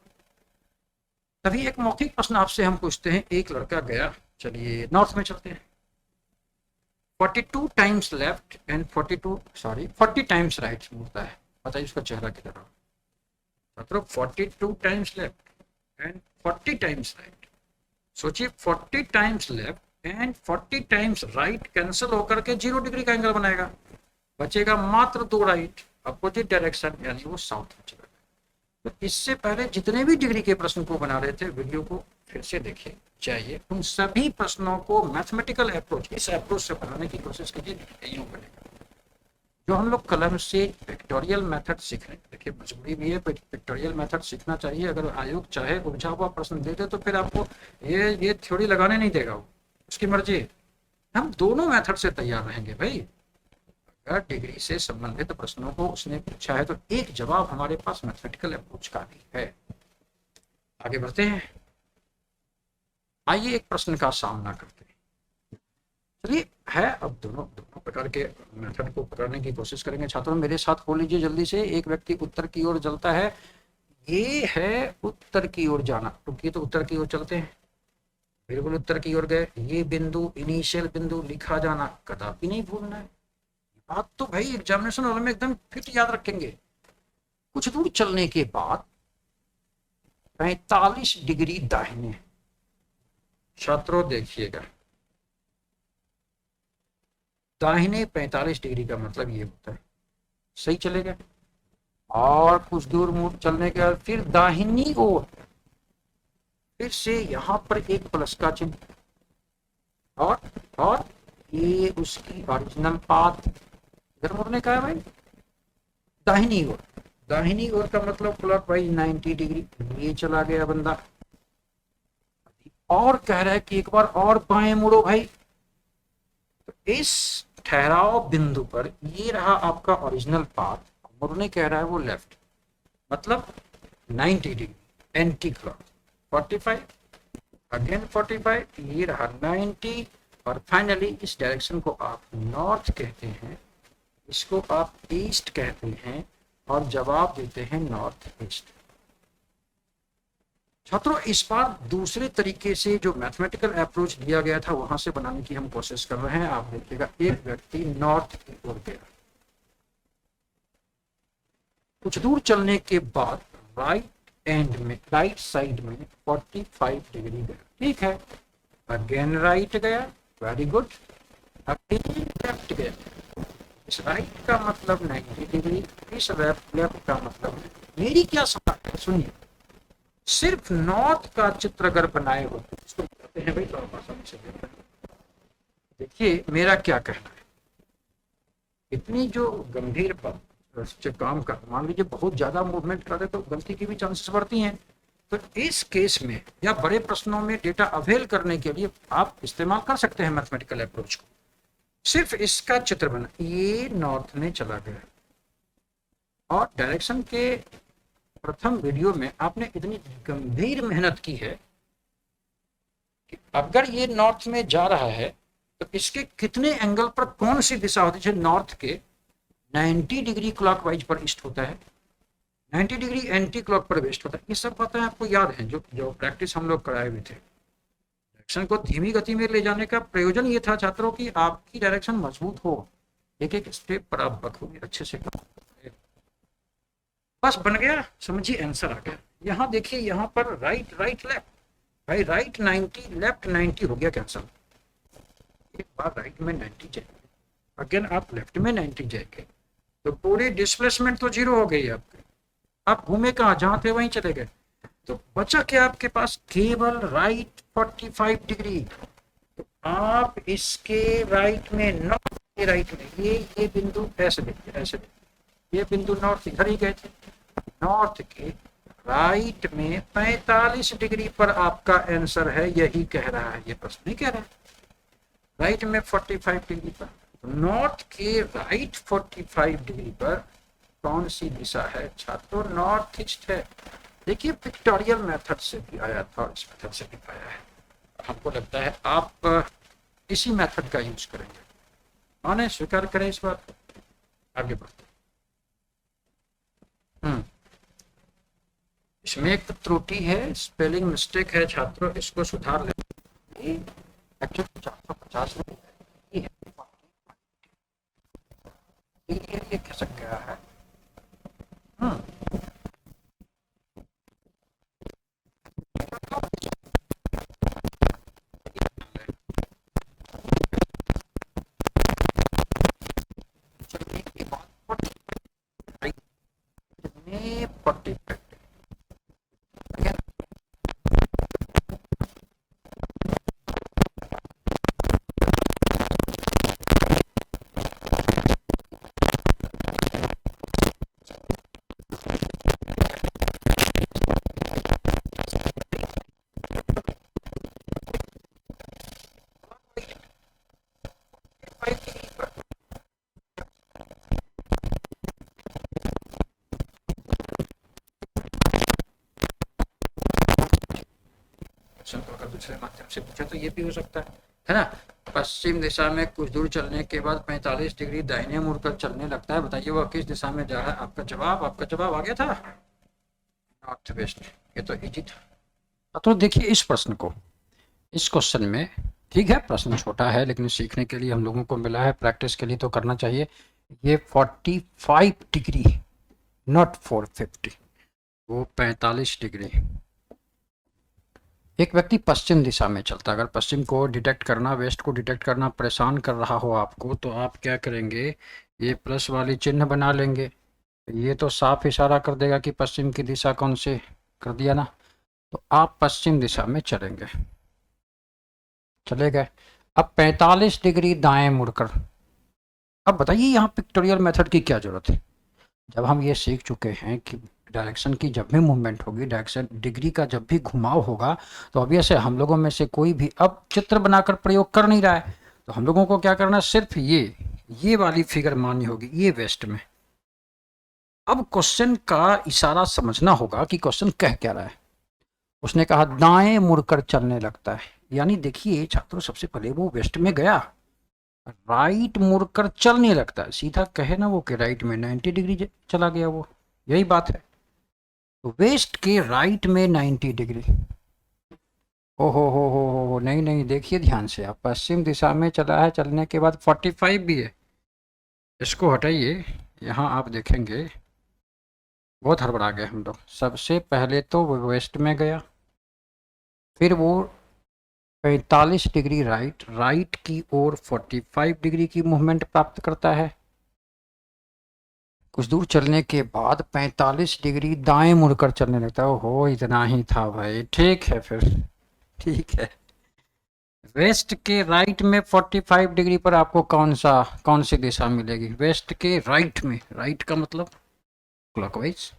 A: तभी एक मौखिक प्रश्न आपसे हम पूछते हैं। एक लड़का गया, चलिए नॉर्थ में चलते हैं। 42 times left and 40 times right मुड़ता है। बताइए उसका चेहरा किधर होगा? मतलब 42 times left and 40 times right. सोचिए 40 times left and 40 times right cancel होकर के 0 डिग्री का एंगल बनाएगा। बचेगा मात्र 2 राइट, अपोजिट डायरेक्शन, यानी वो साउथ में चलेगा। तो इससे पहले जितने भी डिग्री के प्रश्न को बना रहे थे, वीडियो को फिर से देखिए चाहिए, उन सभी प्रश्नों को मैथमेटिकल अप्रोच, इस अप्रोच से बनाने की कोशिश कीजिए। यूं बनेगा। जो हम लोग कलम से पिक्टोरियल मेथड सीख रहे हैं, देखिए मजबूरी भी है, पिक्टोरियल मेथड सीखना चाहिए। अगर आयोग चाहे उलझा हुआ प्रश्न दे दे तो फिर आपको ये थ्योरी लगाने नहीं देगा, वो उसकी मर्जी है। हम दोनों मेथड से तैयार रहेंगे भाई। अगर डिग्री से संबंधित प्रश्नों को उसने पूछा है तो एक जवाब हमारे पास मैथमेटिकल अप्रोच का भी है। आगे बढ़ते हैं, आइए एक प्रश्न का सामना करते हैं। चलिए है, अब दोनों प्रकार के मेथड को पकड़ने की कोशिश करेंगे। छात्रों मेरे साथ हो लीजिए जल्दी से। एक व्यक्ति उत्तर की ओर चलता है, ये है उत्तर की ओर जाना, रुकिए तो उत्तर की ओर चलते हैं। बिल्कुल उत्तर की ओर गए। ये बिंदु इनिशियल बिंदु लिखा जाना कदापि नहीं भूलना है। बात तो भाई एग्जामिनेशन हॉल में एकदम फिट याद रखेंगे। कुछ दूर चलने के बाद 45 डिग्री दाहिने। छात्रों देखिएगा, दाहिने 45 डिग्री का मतलब ये होता है सही चलेगा। और कुछ दूर मुड़ चलने के बाद फिर दाहिनी ओर, फिर से यहां पर एक प्लस का चिन्ह, और ये उसकी ओरिजिनल पाथ। इधर मुड़ने का है भाई दाहिनी ओर। दाहिनी ओर का मतलब क्लॉकवाइज 90 डिग्री। ये चला गया बंदा, और कह रहा है कि एक बार और बाएं मुड़ो भाई। तो इस ठहराव बिंदु पर ये रहा आपका ओरिजिनल पाथ, मुड़ने कह रहा है वो लेफ्ट, मतलब 90 डिग्री एंटी क्लॉक। 45 अगेन 45, ये रहा 90, और फाइनली इस डायरेक्शन को आप नॉर्थ कहते हैं, इसको आप ईस्ट कहते हैं, और जवाब देते हैं नॉर्थ ईस्ट। छात्रों इस बार दूसरे तरीके से जो मैथमेटिकल अप्रोच दिया गया था वहां से बनाने की हम कोशिश कर रहे हैं। आप देखिएगा, एक व्यक्ति नॉर्थ की ओर गया, कुछ दूर चलने के बाद राइट साइड में 45 डिग्री गया, ठीक है। अगेन राइट गया, वेरी गुड। अगेन लेफ्ट गया, इस राइट का मतलब 90 डिग्री, इस लेफ्ट का मतलब। मेरी क्या समझ है सुनिए, सिर्फ नॉर्थ का चित्र अगर बनाए हो तो इसको कहते हैं भाई नॉर्थ से। देखिए मेरा क्या कहना है, इतनी जो गंभीर काम कर, मान लीजिए बहुत ज्यादा मूवमेंट करे तो गलती की भी चांसेस बढ़ती हैं। तो इस केस में या बड़े प्रश्नों में डेटा अवेल करने के लिए आप इस्तेमाल कर सकते हैं मैथमेटिकल अप्रोच को। सिर्फ इसका चित्र बना, ये नॉर्थ में चला गया, और डायरेक्शन के प्रथम वीडियो में आपने इतनी गंभीर मेहनत की है कि अगर ये नॉर्थ में जा रहा है तो इसके कितने एंगल पर कौन सी दिशा होती है। नॉर्थ के 90 डिग्री क्लॉकवाइज पर ईस्ट होता है, 90 डिग्री एंटी क्लॉक पर वेस्ट होता है। ये सब बातें आपको याद हैं, जो प्रैक्टिस हम लोग कराए हुए थे। डायरेक्शन को धीमी गति में ले जाने का प्रयोजन ये था छात्रों की आपकी डायरेक्शन मजबूत हो, एक एक स्टेप पर आप बखूबी अच्छे से बस बन गया, समझिए आंसर आ गया। यहाँ देखिए, यहाँ पर राइट राइट लेफ्ट, भाई राइट 90 लेफ्ट 90 हो गया कैंसल। एक बार राइट में 90 जाएंगे, अगेन आप लेफ्ट में 90 जाएंगे, तो पूरी डिस्प्लेसमेंट तो 0 हो गई आपके। आप घूमे कहाँ, जहाँ थे वहीं चले गए। तो बचा क्या आपके पास, केवल राइट 45 डिग्री। तो आप इसके राइट में, नॉर्थ के राइट में, ये बिंदु ऐसे देखिए, ऐसे देखिए, ये बिंदु नॉर्थ इधर ही गए थे। नॉर्थ के राइट में 45 डिग्री पर आपका आंसर है, यही कह रहा है, ये प्रश्न नहीं कह रहा है। राइट में 45 डिग्री पर, नॉर्थ के राइट 45 डिग्री पर कौन सी दिशा है छात्रों, नॉर्थ ईस्ट है। देखिए पिक्टोरियल मेथड से भी आया था और इस मेथड से भी आया है। हमको लगता है आप इसी मेथड का यूज करेंगे। हाँ नहीं, स्वीकार करें इस बात को। आगे बढ़ते हम्म इसमें एक त्रुटि है, स्पेलिंग मिस्टेक है छात्रों, इसको सुधार लें। एक्चुअली 450 में ये है, ये खिसक गया है। हम्म चलिए ये बात 40 को अगर दूसरे माध्यम से पूछे तो ये भी हो सकता है ना। पश्चिम दिशा में कुछ दूर चलने के बाद 45 डिग्री दाहिने मुड़कर चलने लगता है, बताइए वह किस दिशा में जा रहा है। आपका जवाब आ गया था नॉर्थ वेस्ट। ये तो इजी था। तो देखिए इस प्रश्न को, इस क्वेश्चन में, ठीक है प्रश्न छोटा है लेकिन सीखने के लिए हम लोगों को मिला है, प्रैक्टिस के लिए तो करना चाहिए। ये 45 डिग्री, नॉट 450, वो 45 डिग्री। एक व्यक्ति पश्चिम दिशा में चलता, अगर पश्चिम को डिटेक्ट करना, वेस्ट को डिटेक्ट करना परेशान कर रहा हो आपको, तो आप क्या करेंगे, ये प्लस वाली चिन्ह बना लेंगे। ये तो साफ इशारा कर देगा कि पश्चिम की दिशा कौन सी, कर दिया ना। तो आप पश्चिम दिशा में चलेंगे, चले गए। अब 45 डिग्री दाएं मुड़कर, अब बताइए यहाँ पिक्टोरियल मेथड की क्या जरूरत है। जब हम ये सीख चुके हैं कि डायरेक्शन की जब भी मूवमेंट होगी, डायरेक्शन डिग्री का जब भी घुमाव होगा, तो ऑब्वियस है हम लोगों में से कोई भी अब चित्र बनाकर प्रयोग कर नहीं रहा है, तो हम लोगों को क्या करना है, सिर्फ ये वाली फिगर माननी होगी, ये वेस्ट में। अब क्वेश्चन का इशारा समझना होगा कि क्वेश्चन कह क्या रहा है। उसने कहा दाएं मुड़कर चलने लगता है, यानी देखिए छात्रों, सबसे पहले वो वेस्ट में गया, राइट मुड़कर चलने लगता है, सीधा कहे ना वो कि राइट में 90 डिग्री चला गया, वो यही बात है। तो वेस्ट के राइट में 90 डिग्री। ओहो हो, नहीं नहीं, देखिए ध्यान से, आप पश्चिम दिशा में चला है, चलने के बाद 45 भी है। इसको हटाइए, यहाँ आप देखेंगे बहुत हड़बड़ा गए हम लोग। सबसे पहले तो वो वेस्ट में गया, फिर वो 45 डिग्री राइट की ओर 45 डिग्री की मूवमेंट प्राप्त करता है। कुछ दूर चलने के बाद 45 डिग्री दाएं मुड़कर चलने लगता है। ओहो, इतना ही था भाई, ठीक है फिर, ठीक है। वेस्ट के राइट में 45 डिग्री पर आपको कौन सी दिशा मिलेगी, वेस्ट के राइट में, राइट का मतलब क्लॉकवाइज,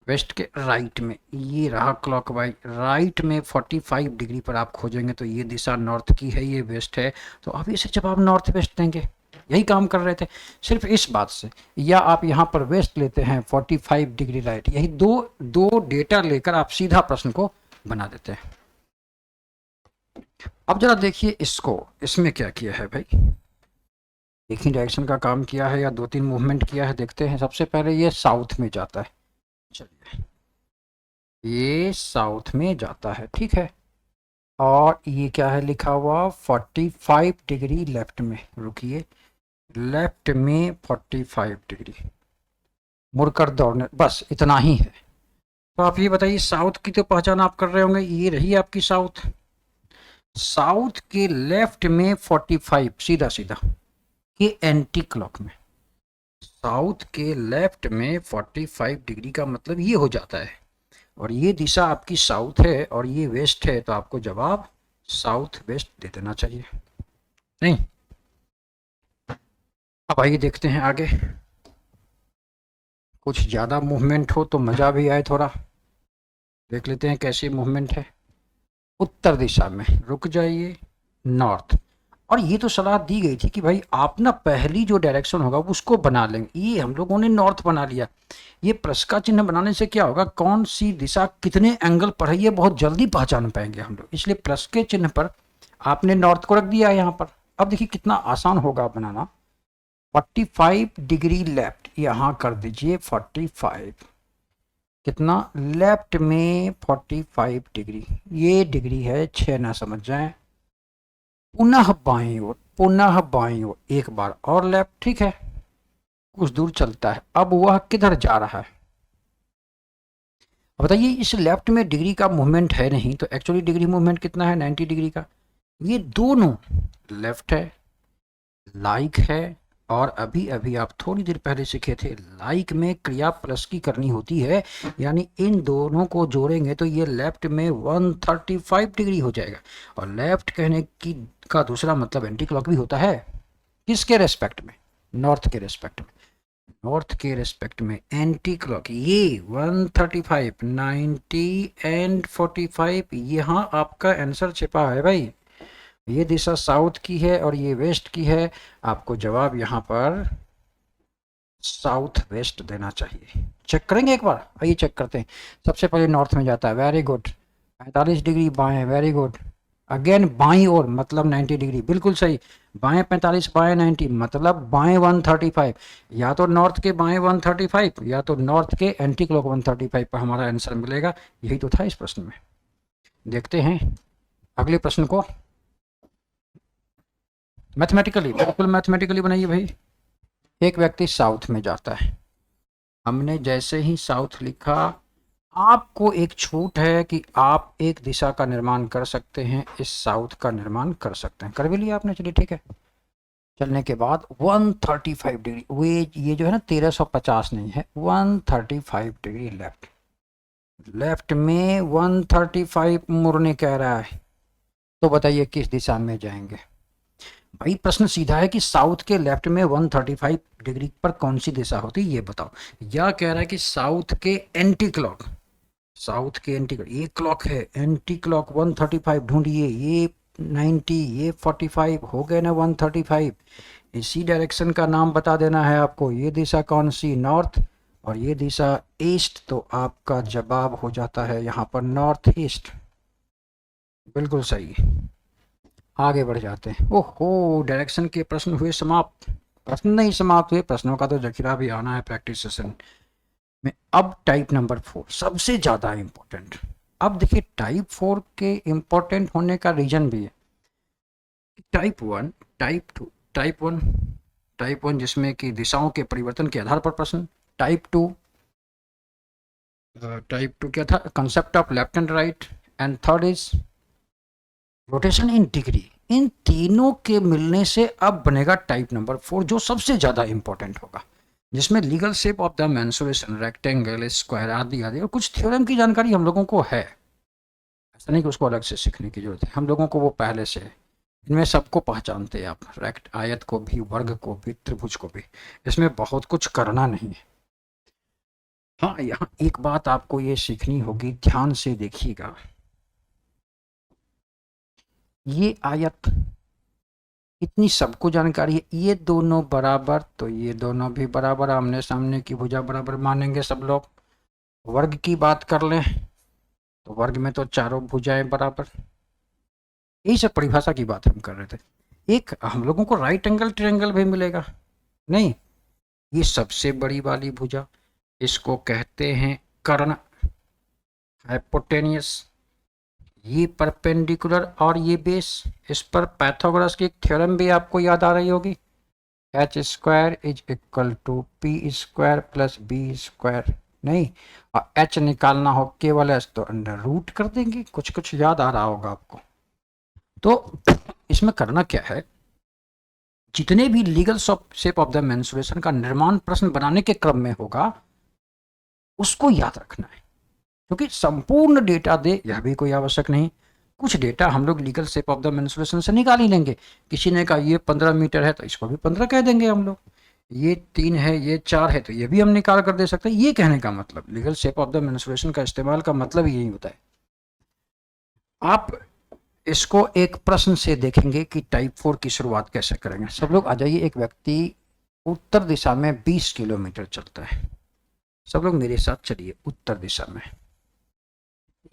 A: वेस्ट के राइट में, ये रहा क्लॉकवाइज, राइट में 45 डिग्री पर आप खोजेंगे तो ये दिशा नॉर्थ की है, ये वेस्ट है, तो अब इसे जब आप नॉर्थ वेस्ट देंगे, यही काम कर रहे थे सिर्फ इस बात से। या आप यहाँ पर वेस्ट लेते हैं 45 डिग्री राइट, यही दो डेटा लेकर आप सीधा प्रश्न को बना देते हैं। अब जरा देखिए इसको, इसमें क्या किया है भाई, एक ही डायरेक्शन का काम किया है या 2-3 मूवमेंट किया है, देखते हैं। सबसे पहले ये साउथ में जाता है, चलिए ये साउथ में जाता है, ठीक है। और ये क्या है लिखा हुआ, 45 डिग्री लेफ्ट में, रुकिए, लेफ्ट में 45 डिग्री मुड़कर दौड़ने, बस इतना ही है। तो आप ये बताइए साउथ की तो पहचान आप कर रहे होंगे, ये रही आपकी साउथ, साउथ के लेफ्ट में 45, सीधा सीधा ये एंटी क्लॉक में, साउथ के लेफ्ट में 45 डिग्री का मतलब ये हो जाता है, और ये दिशा आपकी साउथ है और ये वेस्ट है, तो आपको जवाब साउथ वेस्ट दे देना चाहिए, नहीं। अब आइए देखते हैं आगे, कुछ ज़्यादा मूवमेंट हो तो मज़ा भी आए थोड़ा, देख लेते हैं कैसी मूवमेंट है। उत्तर दिशा में, रुक जाइए, नॉर्थ। और ये तो सलाह दी गई थी कि भाई आप ना पहली जो डायरेक्शन होगा उसको बना लेंगे, ये हम लोगों ने नॉर्थ बना लिया। ये प्लस का चिन्ह बनाने से क्या होगा, कौन सी दिशा कितने एंगल पर है ये बहुत जल्दी पहचान पाएंगे हम लोग, इसलिए प्लस के चिन्ह पर आपने नॉर्थ को रख दिया यहाँ पर। अब देखिए कितना आसान होगा बनाना, 45 डिग्री लेफ्ट, यहाँ कर दीजिए 45, कितना लेफ्ट में 45 डिग्री, ये डिग्री है 6 ना समझ जाए। पुनः बाईं ओर, पुनः बाईं ओर, एक बार और लेफ्ट, ठीक है, कुछ दूर चलता है। अब वह किधर जा रहा है बताइए। इस लेफ्ट में डिग्री का मूवमेंट है नहीं, तो एक्चुअली डिग्री मूवमेंट कितना है 90 डिग्री का। ये दोनों लेफ्ट है, लाइक है, और अभी अभी आप थोड़ी देर पहले सीखे थे लाइक में क्रिया प्लस की करनी होती है, यानी इन दोनों को जोड़ेंगे तो ये लेफ्ट में 135 डिग्री हो जाएगा। और लेफ्ट कहने की का दूसरा मतलब एंटी क्लॉक भी होता है। किसके रेस्पेक्ट में? नॉर्थ के रेस्पेक्ट में। नॉर्थ के रेस्पेक्ट में एंटी क्लॉक, ये 135, 90 एंड 45, यहाँ आपका आंसर छिपा है भाई। ये दिशा साउथ की है और ये वेस्ट की है, आपको जवाब यहाँ पर साउथ वेस्ट देना चाहिए। चेक करेंगे एक बार, आइए चेक करते हैं। सबसे पहले नॉर्थ में जाता है, वेरी गुड, 45 डिग्री बाएं, वेरी गुड। अगेन बाईं ओर मतलब 90 डिग्री, बिल्कुल सही। बाएं 45, बाएं 90 मतलब बाएं 135। या तो नॉर्थ के बाएं 135 या तो नॉर्थ के एंटी क्लॉक 135 पर हमारा आंसर मिलेगा। यही तो था इस प्रश्न में। देखते हैं अगले प्रश्न को। मैथमेटिकली, बिल्कुल मैथमेटिकली बनाइए भाई। एक व्यक्ति साउथ में जाता है, हमने जैसे ही साउथ लिखा, आपको एक छूट है कि आप एक दिशा का निर्माण कर सकते हैं, इस साउथ का निर्माण कर सकते हैं। कर भी लिया आपने, चलिए ठीक है। चलने के बाद 135 डिग्री, वे ये जो है ना 1350 नहीं है, 135 डिग्री लेफ्ट, लेफ्ट में 135 मुड़ने कह रहा है। तो बताइए किस दिशा में जाएंगे? भाई प्रश्न सीधा है कि साउथ के लेफ्ट में 135 डिग्री पर कौन सी दिशा होती है ये बताओ। या कह रहा है कि साउथ के एंटी क्लॉक, साउथ के एंटी क्लॉक, ये क्लॉक है एंटी क्लॉक 135 ढूंढिए, ये 90, ये 45 हो गए ना 135। इसी डायरेक्शन का नाम बता देना है आपको, ये दिशा कौन सी, नॉर्थ, और ये दिशा ईस्ट, तो आपका जवाब हो जाता है यहाँ पर नॉर्थ ईस्ट। बिल्कुल सही। आगे बढ़ जाते हैं। ओहो, डायरेक्शन के प्रश्न हुए समाप्त। प्रश्न नहीं समाप्त हुए, प्रश्नों का तो जखीरा भी आना है प्रैक्टिस सेशन में। अब टाइप नंबर 4 सबसे ज़्यादा इम्पोर्टेंट। अब देखिए टाइप 4 के इम्पोर्टेंट होने का रीजन भी है। टाइप 1, टाइप 2, टाइप 1 जिसमें कि दिशाओं के परिवर्तन के आधार पर प्रश्न। टाइप 2 क्या था, concept of left and right, and third is rotation in degree. इन तीनों के मिलने से अब बनेगा टाइप नंबर 4, जो सबसे ज़्यादा इंपॉर्टेंट होगा, जिसमें legal shape of the mensuration, rectangle, square आदि आदि, और कुछ थ्योरम की जानकारी हम लोगों को है। ऐसा नहीं कि उसको अलग से सीखने की जरूरत है, हम लोगों को वो पहले से है। इनमें सबको पहचानते हैं आप, रेक्ट, आयत को भी, वर्ग को भी, त्रिभुज को भी। इसमें बहुत कुछ करना नहीं है। हाँ, यहाँ एक बात आपको ये सीखनी होगी, ध्यान से देखिएगा। ये आयत इतनी सबको जानकारी है, ये दोनों बराबर तो ये दोनों भी बराबर, आमने सामने की भुजा बराबर मानेंगे सब लोग। वर्ग की बात कर लें तो वर्ग में तो चारों भुजाएं बराबर। यही सब परिभाषा की बात हम कर रहे थे। एक हम लोगों को राइट एंगल ट्रायंगल भी मिलेगा नहीं, ये सबसे बड़ी वाली भुजा, इसको कहते हैं कर्ण, हाइपोटेनियस। ये परपेंडिकुलर और ये बेस। इस पर पाइथागोरस की एक थ्योरम भी आपको याद आ रही होगी, H square is equal to P square plus B square. नहीं, और एच निकालना हो केवल एच तो अंडर रूट कर देंगे। कुछ कुछ याद आ रहा होगा आपको। तो इसमें करना क्या है, जितने भी legal shape of the mensuration का निर्माण प्रश्न बनाने के क्रम में होगा, उसको याद रखना है। क्योंकि संपूर्ण डेटा दे यह भी कोई आवश्यक नहीं, कुछ डेटा हम लोग legal shape of the mensuration से निकाल ही लेंगे। किसी ने कहा ये 15 मीटर है तो इसको भी 15 कह देंगे हम लोग, ये 3 है, ये 4 है, तो ये भी हम निकाल कर दे सकते हैं। ये कहने का मतलब, legal shape of the mensuration का इस्तेमाल का मतलब यही होता है। आप इसको एक प्रश्न से देखेंगे कि टाइप 4 की शुरुआत कैसे करेंगे। सब लोग आ जाइए। एक व्यक्ति उत्तर दिशा में 20 किलोमीटर चलता है। सब लोग मेरे साथ चलिए उत्तर दिशा में।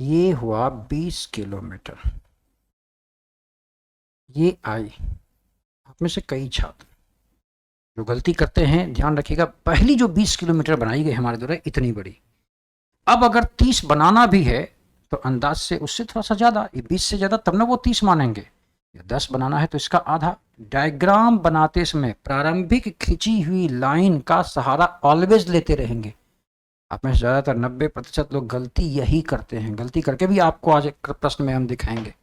A: ये हुआ 20 किलोमीटर। ये आई, आप में से कई छात्र जो गलती करते हैं ध्यान रखिएगा, पहली जो 20 किलोमीटर बनाई गई हमारे द्वारा इतनी बड़ी, अब अगर 30 बनाना भी है तो अंदाज से उससे थोड़ा सा ज़्यादा, ये 20 से ज़्यादा तब ना वो 30 मानेंगे। 10 बनाना है तो इसका आधा। डायग्राम बनाते समय प्रारंभिक खिंची हुई लाइन का सहारा ऑलवेज लेते रहेंगे। आप में ज़्यादातर 90% लोग गलती यही करते हैं, गलती करके भी आपको आज एक प्रश्न में हम दिखाएंगे।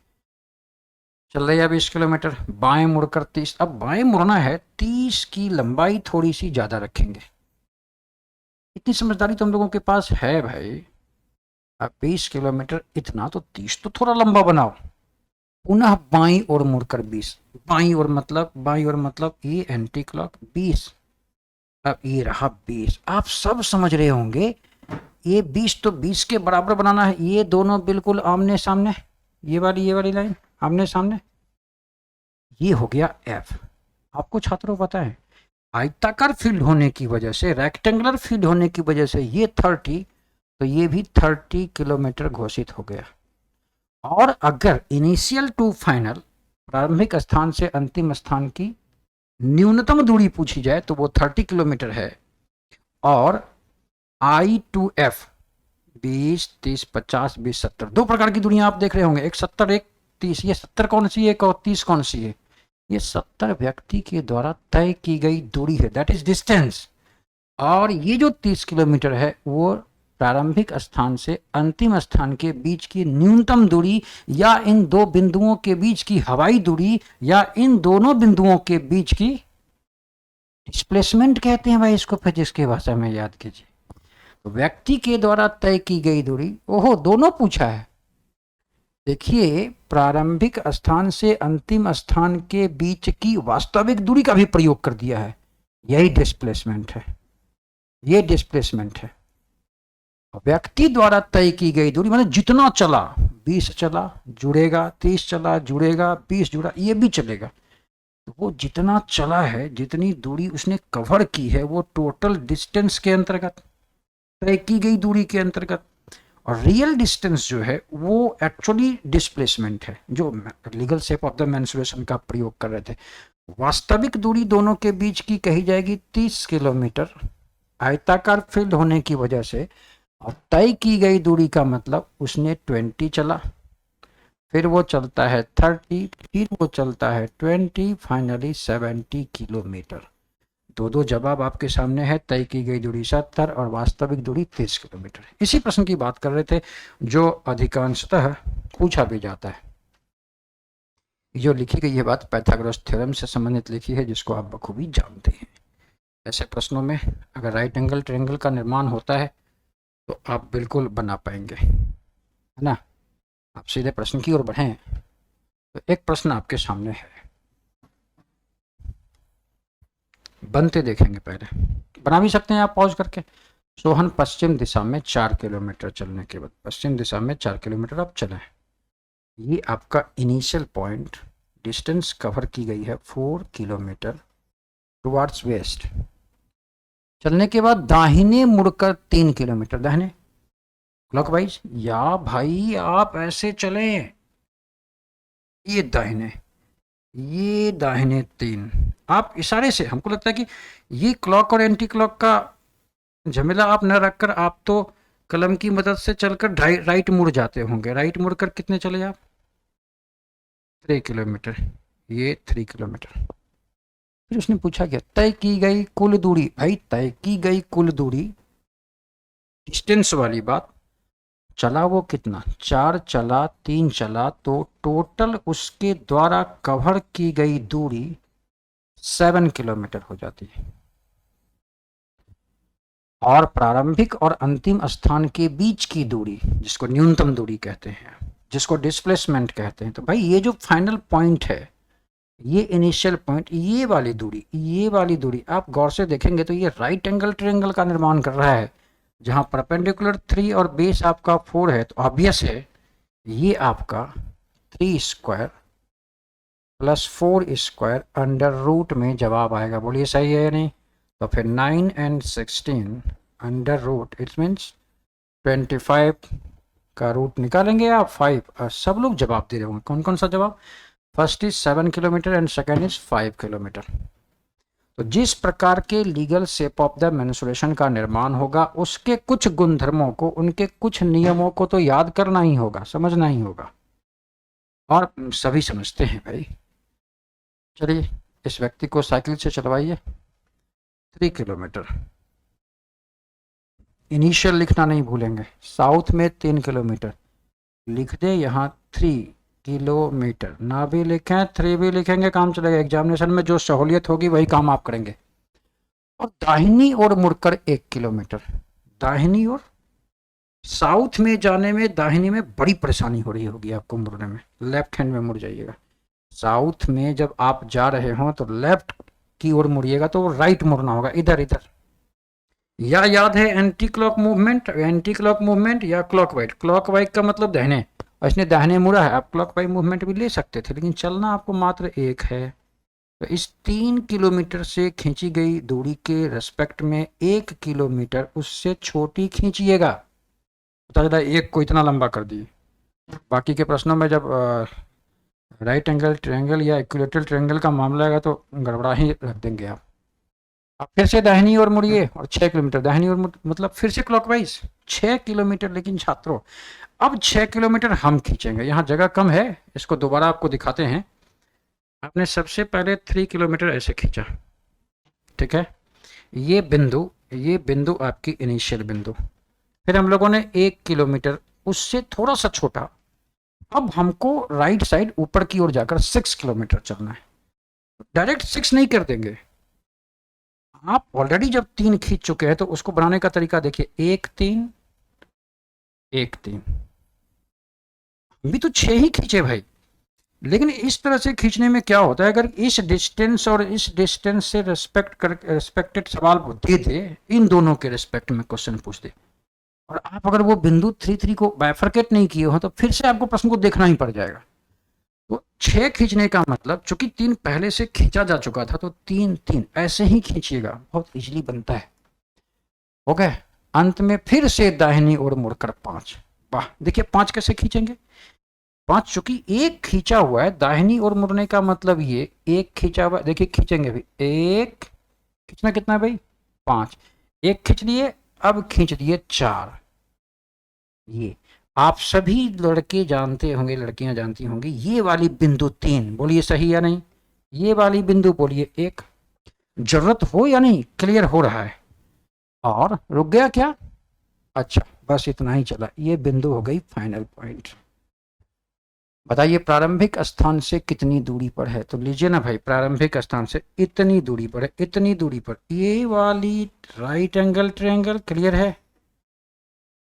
A: चल रही है 20 किलोमीटर, बाएं मुड़कर 30, अब बाएं मुड़ना है, 30 की लंबाई थोड़ी सी ज़्यादा रखेंगे। इतनी समझदारी तो हम लोगों के पास है भाई। अब 20 किलोमीटर इतना तो 30 तो थोड़ा लंबा बनाओ। पुनः बाईं ओर मुड़कर 20, बाईं ओर मतलब ये एंटी क्लॉक 20। अब ये रहा 20, आप सब समझ रहे होंगे ये 20 तो 20 के बराबर बनाना है, ये दोनों बिल्कुल आमने सामने, ये वाली लाइन आमने सामने, ये हो गया F। आपको छात्रों पता है आयताकार फील्ड होने की वजह से, रेक्टेंगुलर फील्ड होने की वजह से ये 30, तो ये भी 30 किलोमीटर घोषित हो गया। और अगर इनिशियल टू फाइनल, प्रारंभिक स्थान से अंतिम स्थान की न्यूनतम दूरी पूछी जाए तो वो 30 किलोमीटर है। और I to F 20, 30, 50, 20, 70, दो प्रकार की दूरियां आप देख रहे होंगे, एक 70 एक 30। ये 70 कौन सी है, एक और 30 कौन सी है? ये 70 व्यक्ति के द्वारा तय की गई दूरी है, दैट इज डिस्टेंस। और ये जो 30 किलोमीटर है वो प्रारंभिक स्थान से अंतिम स्थान के बीच की न्यूनतम दूरी, या इन दो बिंदुओं के बीच की हवाई दूरी, या इन दोनों बिंदुओं के बीच की डिस्प्लेसमेंट कहते हैं भाई इसको, फिजिक्स की भाषा में याद कीजिए। तो व्यक्ति के द्वारा तय की गई दूरी, ओहो दोनों पूछा है। देखिए प्रारंभिक स्थान से अंतिम स्थान के बीच की वास्तविक दूरी का भी प्रयोग कर दिया है, यही डिस्प्लेसमेंट है, ये डिस्प्लेसमेंट है। व्यक्ति द्वारा तय की गई दूरी मतलब जितना चला, 20 चला जुड़ेगा, 30 चला जुड़ेगा, 20 जुड़ा ये भी चलेगा। तो वो जितना चला है, जितनी दूरी उसने कवर की है, वो टोटल डिस्टेंस के अंतर्गत, तय की गई दूरी के अंतर्गत। और रियल डिस्टेंस जो है वो एक्चुअली डिस्प्लेसमेंट है, जो legal shape of the mensuration का प्रयोग कर रहे थे। वास्तविक दूरी दोनों के बीच की कही जाएगी 30 किलोमीटर, आयताकार फील्ड होने की वजह से। और तय की गई दूरी का मतलब उसने 20 चला, फिर वो चलता है 30, फिर वो चलता है 20, फाइनली 70 किलोमीटर। दो जवाब आपके सामने है, तय की गई दूरी 70 और वास्तविक दूरी 30 किलोमीटर। इसी प्रश्न की बात कर रहे थे जो अधिकांशतः पूछा भी जाता है। जो लिखी गई है बात पाइथागोरस थ्योरम से संबंधित लिखी है, जिसको आप बखूबी जानते हैं। ऐसे प्रश्नों में अगर राइट एंगल ट्रायंगल का निर्माण होता है तो आप बिल्कुल बना पाएंगे, है ना। आप सीधे प्रश्न की ओर बढ़ें तो एक प्रश्न आपके सामने है, बनते देखेंगे, पहले बना भी सकते हैं आप पॉज करके। सोहन पश्चिम दिशा में 4 किलोमीटर चलने के बाद, पश्चिम दिशा में 4 किलोमीटर आप चले, ये आपका इनिशियल पॉइंट, डिस्टेंस कवर की गई है 4 किलोमीटर टुवार्ड्स वेस्ट। चलने के बाद दाहिने मुड़कर 3 किलोमीटर दाहिने क्लॉकवाइज, या भाई आप ऐसे चलें, ये दाहिने 3, आप इशारे से, हमको लगता है कि ये क्लॉक और एंटी क्लॉक का झमेला आप न रखकर आप तो कलम की मदद से चलकर राइट मुड़ जाते होंगे। राइट मुड़कर कितने चले आप? 3 किलोमीटर, ये 3 किलोमीटर। फिर उसने पूछा क्या, तय की गई कुल दूरी। भाई तय की गई कुल दूरी, डिस्टेंस वाली बात, चला वो कितना, 4 चला 3 चला, तो टोटल उसके द्वारा कवर की गई दूरी 7 किलोमीटर हो जाती है। और प्रारंभिक और अंतिम स्थान के बीच की दूरी, जिसको न्यूनतम दूरी कहते हैं, जिसको डिस्प्लेसमेंट कहते हैं, तो भाई ये जो फाइनल पॉइंट है, ये इनिशियल पॉइंट, ये वाली दूरी आप गौर से देखेंगे तो ये राइट एंगल ट्रायंगल का निर्माण कर रहा है, जहां परपेंडिकुलर 3 और बेस आपका 4 है, तो ऑब्वियस है ये आपका 3 square plus 4 square under root में जवाब आएगा। बोलिए सही है या नहीं? तो फिर 9 and 16 under root, it means 25 का रूट निकालेंगे आप 5। और सब लोग जवाब दे रहे होंगे, कौन कौन सा जवाब? First is 7 kilometre and second is 5 kilometre. तो जिस प्रकार के legal shape of the menstruation का निर्माण होगा, उसके कुछ गुणधर्मों को, उनके कुछ नियमों को तो याद करना ही होगा, समझना ही होगा, और सभी समझते हैं भाई। चलिए, इस व्यक्ति को साइकिल से चलवाइए 3 किलोमीटर। इनिशियल लिखना नहीं भूलेंगे, साउथ में 3 किलोमीटर लिख दे, यहाँ 3 किलोमीटर ना भी लिखें 3 भी लिखेंगे, काम चलेगा। एग्जामिनेशन में जो सहूलियत होगी वही काम आप करेंगे। और दाहिनी ओर मुड़कर 1 किलोमीटर, दाहिनी ओर, साउथ में जाने में दाहिनी में बड़ी परेशानी हो रही होगी आपको मुड़ने में, लेफ्ट हैंड में मुड़ जाइएगा। साउथ में जब आप जा रहे हो तो लेफ्ट की ओर मुड़िएगा, तो राइट मुड़ना होगा, इधर इधर। या याद है anti clock movement, anti clock movement या क्लॉकवाइज। क्लॉकवाइज का मतलब दाहिने, और इसने दाहिने मुड़ा है, आप क्लॉकवाइज मूवमेंट भी ले सकते थे, लेकिन चलना आपको मात्र 1 है। तो इस 3 किलोमीटर से खींची गई दूरी के रेस्पेक्ट में 1 किलोमीटर उससे छोटी खींचिएगा। पता चला 1 को इतना लंबा कर दिए। बाकी के प्रश्नों में जब राइट एंगल ट्रायंगल या इक्विलेटरल ट्रायंगल का मामला आएगा तो गड़बड़ा ही रख देंगे आप। अब फिर से दाहिनी ओर मुड़िए और 6 किलोमीटर दाहिनी ओर मतलब फिर से क्लॉकवाइज 6 किलोमीटर। लेकिन छात्रों, अब 6 किलोमीटर हम खींचेंगे, यहाँ जगह कम है, इसको दोबारा आपको दिखाते हैं। आपने सबसे पहले 3 किलोमीटर ऐसे खींचा, ठीक है, ये बिंदु आपकी इनिशियल बिंदु। फिर हम लोगों ने 1 किलोमीटर उससे थोड़ा सा छोटा, अब हमको राइट साइड ऊपर की ओर जाकर 6 किलोमीटर चलना है। डायरेक्ट 6 नहीं कर देंगे, आप ऑलरेडी जब 3 खींच चुके हैं तो उसको बनाने का तरीका देखिए, 1 3 1 3, भी तो 6 ही खींचे भाई। लेकिन इस तरह से खींचने में क्या होता है, अगर इस डिस्टेंस और इस डिस्टेंस से रेस्पेक्टेड सवाल दे दे, इन दोनों के रेस्पेक्ट में क्वेश्चन पूछ दे, और आप अगर वो बिंदु 3 को बाइफरकेट नहीं किए हो तो फिर से आपको प्रश्न को देखना ही पड़ जाएगा। तो 6 खींचने का मतलब, चूंकि 3 पहले से खींचा जा चुका था, तो 3 3 ऐसे ही खींचिएगा, बहुत इजीली बनता है। ओके, अंत में फिर से दाहिनी ओर मुड़कर 5। वाह, देखिए 5 कैसे खींचेंगे। 5 चूंकि 1 खींचा हुआ है, दाहिनी ओर मुड़ने का मतलब ये 1 खींचा हुआ, देखिए खींचेंगे भी, 1 खींचना कितना है भाई, 5, 1 खींच लिए, अब खींच दिए 4। ये आप सभी लड़के जानते होंगे, लड़कियां जानती होंगी, ये वाली बिंदु 3, बोलिए सही या नहीं, ये वाली बिंदु बोलिए 1। जरूरत हो या नहीं, क्लियर हो रहा है, और रुक गया क्या, अच्छा बस इतना ही चला, ये बिंदु हो गई फाइनल पॉइंट। बताइए प्रारंभिक स्थान से कितनी दूरी पर है, तो लीजिए ना भाई, प्रारंभिक स्थान से इतनी दूरी पर है, इतनी दूरी पर ये वाली राइट एंगल ट्रायंगल, क्लियर है,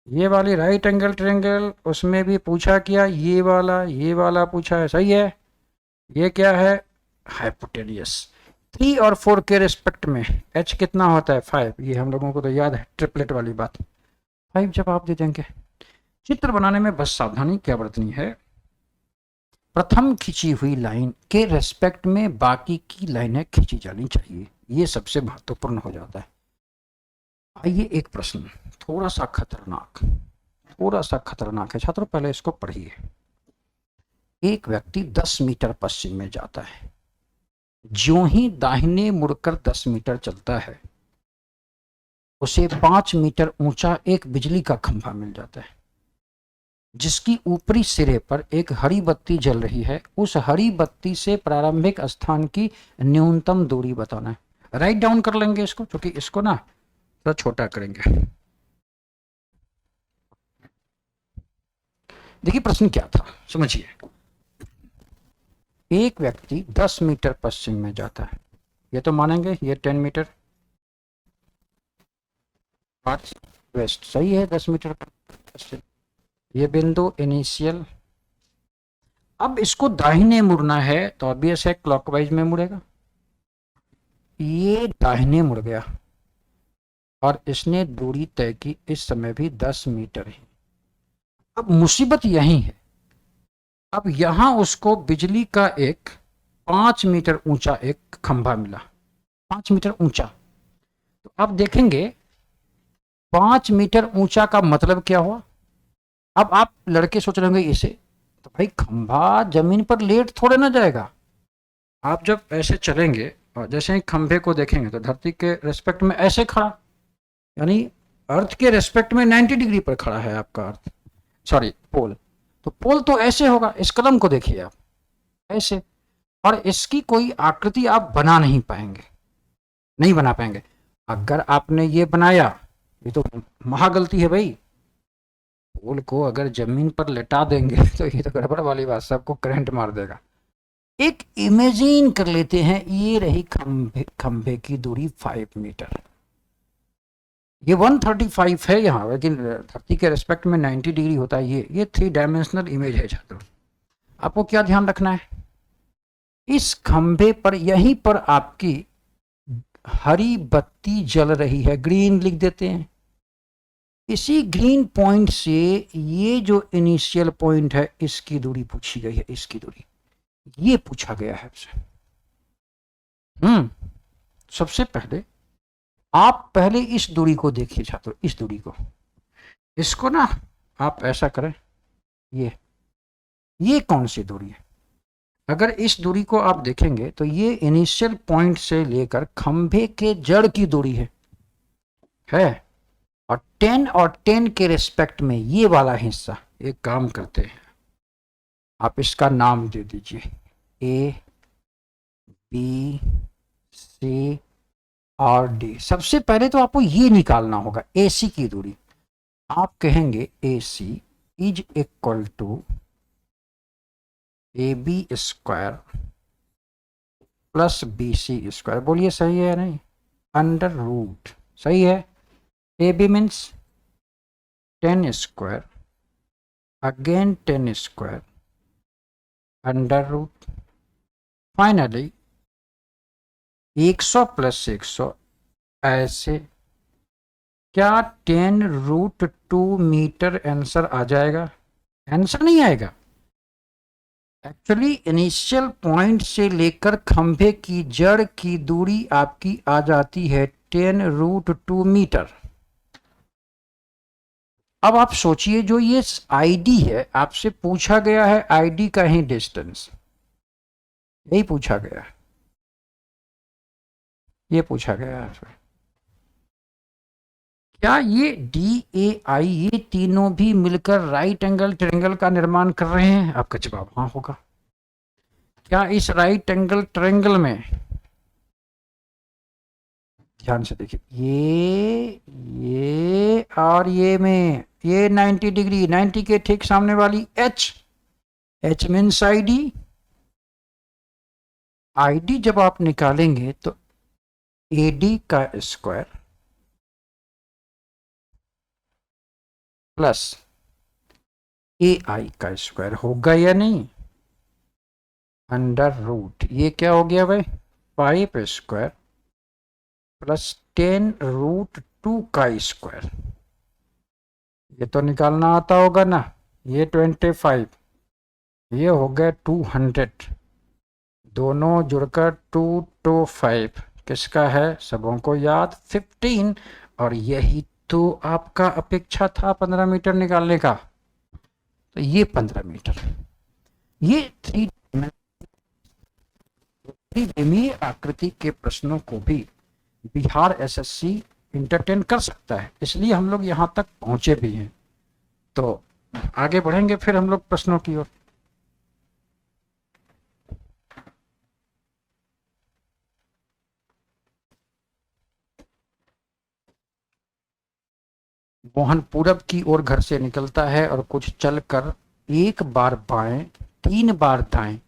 A: ये वाली राइट एंगल ट्रायंगल, उसमें भी पूछा क्या, ये वाला पूछा है, सही है। ये क्या है, हाइपोटेनियस। 3 और 4 के रिस्पेक्ट में h कितना होता है, 5, ये हम लोगों को तो याद है, ट्रिपलेट वाली बात। 5 जब आप दे देंगे। चित्र बनाने में बस सावधानी क्या बरतनी है, प्रथम खींची हुई लाइन के रेस्पेक्ट में बाकी की लाइनें खींची जानी चाहिए, ये सबसे महत्वपूर्ण हो जाता है। आइए एक प्रश्न थोड़ा सा खतरनाक है छात्रों, पहले इसको पढ़िए। एक व्यक्ति 10 मीटर पश्चिम में जाता है, ज्यों ही दाहिने मुड़कर 10 मीटर चलता है, उसे 5 मीटर ऊंचा एक बिजली का खंभा मिल जाता है, जिसकी ऊपरी सिरे पर एक हरी बत्ती जल रही है। उस हरी बत्ती से प्रारंभिक स्थान की न्यूनतम दूरी बताना है। राइट डाउन कर लेंगे इसको, क्योंकि इसको ना थोड़ा छोटा करेंगे। देखिए प्रश्न क्या था, समझिए। एक व्यक्ति 10 मीटर पश्चिम में जाता है, ये तो मानेंगे, ये 10 मीटर वेस्ट, सही है, 10 मीटर पश्चिम, ये बिंदु इनिशियल। अब इसको दाहिने मुड़ना है तो ऑब्वियस है क्लॉकवाइज में मुड़ेगा, ये दाहिने मुड़ गया और इसने दूरी तय की इस समय भी 10 मीटर ही। अब मुसीबत यही है, अब यहां उसको बिजली का एक 5 मीटर ऊंचा एक खंभा मिला, 5 मीटर ऊंचा। तो अब देखेंगे 5 मीटर ऊंचा का मतलब क्या हुआ। अब आप लड़के सोच रहे होंगे इसे, तो भाई खंभा जमीन पर लेट थोड़े ना जाएगा। आप जब ऐसे चलेंगे और जैसे ही खंभे को देखेंगे तो धरती के रेस्पेक्ट में ऐसे खड़ा, यानी अर्थ के रेस्पेक्ट में 90 डिग्री पर खड़ा है आपका अर्थ, सॉरी पोल। तो पोल तो ऐसे होगा, इस कलम को देखिए आप, ऐसे, और इसकी कोई आकृति आप बना नहीं पाएंगे, नहीं बना पाएंगे। अगर आपने ये बनाया, ये तो महागलती है भाई। पोल को अगर जमीन पर लेटा देंगे तो ये तो गड़बड़ वाली बात, सबको करंट मार देगा। एक इमेजिन कर लेते हैं, ये रही खंभे की दूरी 5 मीटर, ये 135 है यहाँ, लेकिन धरती के रेस्पेक्ट में 90 डिग्री होता है। ये 3 डायमेंशनल इमेज है छात्रों। आपको क्या ध्यान रखना है, इस खंभे पर यहीं पर आपकी हरी बत्ती जल रही है, ग्रीन लिख देते हैं। इसी ग्रीन पॉइंट से ये जो इनिशियल पॉइंट है, इसकी दूरी पूछी गई है, इसकी दूरी ये पूछा गया है आपसे। सबसे पहले आप पहले इस दूरी को देखिए छात्रों, इस दूरी को, इसको ना आप ऐसा करें, ये कौन सी दूरी है? अगर इस दूरी को आप देखेंगे तो ये इनिशियल पॉइंट से लेकर खंभे के जड़ की दूरी है। और 10 और 10 के रिस्पेक्ट में ये वाला हिस्सा, एक काम करते हैं, आप इसका नाम दे दीजिए A, B, C और D। सबसे पहले तो आपको ये निकालना होगा AC की दूरी। आप कहेंगे AC is equal to AB square plus BC square. बोलिए सही है या नहीं? अंडर रूट, सही है। AB means 10 square, again 10 square, under root, finally 100 plus 100, ऐसे। क्या 10 रूट 2 मीटर आंसर आ जाएगा? आंसर नहीं आएगा। एक्चुअली इनिशियल पॉइंट से लेकर खंभे की जड़ की दूरी आपकी आ जाती है 10 रूट 2 मीटर। अब आप सोचिए, जो ये आईडी है, आपसे पूछा गया है आईडी का ही डिस्टेंस, यही पूछा गया है, ये पूछा गया है आपसे। क्या ये DAI, ये तीनों भी मिलकर राइट एंगल ट्रायंगल का निर्माण कर रहे हैं? आपका जवाब हाँ होगा। क्या इस राइट एंगल ट्रायंगल में, ध्यान से देखिए, ये और ये में, ये 90 डिग्री, 90 के ठीक सामने वाली H मीन्स आईडी जब आप निकालेंगे तो AD का स्क्वायर प्लस AI का स्क्वायर होगा या नहीं? अंडर रूट, ये क्या हो गया भाई? 5 स्क्वायर प्लस 10 रूट 2 का स्क्वायर। ये तो निकालना आता होगा ना। ये 25, ये हो गया 200, दोनों जुड़कर 225 किसका है? सबों को याद 15। और यही तो आपका अपेक्षा था 15 मीटर निकालने का। तो ये 15 मीटर, ये 3D आकृति के प्रश्नों को भी बिहार SSC इंटरटेन कर सकता है, इसलिए हम लोग यहाँ तक पहुंचे भी हैं। तो आगे बढ़ेंगे फिर हम लोग प्रश्नों की ओर। मोहन पूरब की ओर घर से निकलता है और कुछ चलकर 1 बार बाएं, 3 बार दाएं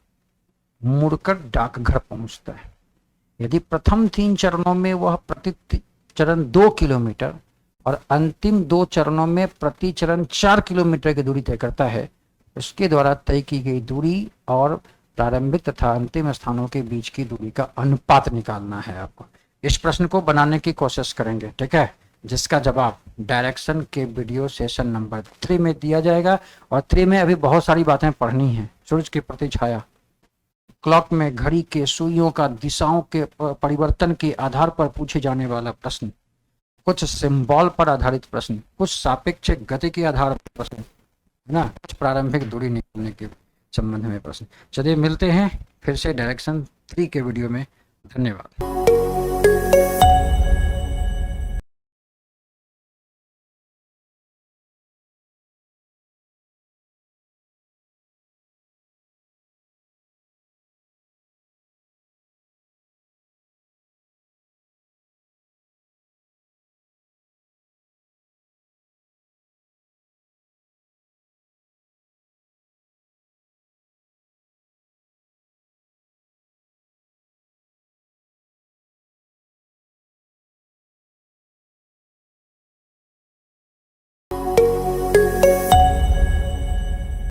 A: मुड़कर डाकघर पहुंचता है। यदि प्रथम 3 चरणों में वह प्रति चरण 2 किलोमीटर और अंतिम 2 चरणों में प्रति चरण 4 किलोमीटर की दूरी तय करता है, उसके द्वारा तय की गई दूरी और प्रारंभिक तथा अंतिम स्थानों के बीच की दूरी का अनुपात निकालना है आपको। इस प्रश्न को बनाने की कोशिश करेंगे, ठीक है, जिसका जवाब डायरेक्शन के वीडियो सेशन नंबर 3 में दिया जाएगा। और 3 में अभी बहुत सारी बातें पढ़नी है। सूरज की प्रतिछाया, क्लॉक में घड़ी के सुइयों का दिशाओं के परिवर्तन के आधार पर पूछे जाने वाला प्रश्न, कुछ सिंबल पर आधारित प्रश्न, कुछ सापेक्ष गति के आधार पर प्रश्न, है ना, कुछ प्रारंभिक दूरी निकालने के संबंध में प्रश्न। चलिए मिलते हैं फिर से डायरेक्शन 3 के वीडियो में। धन्यवाद।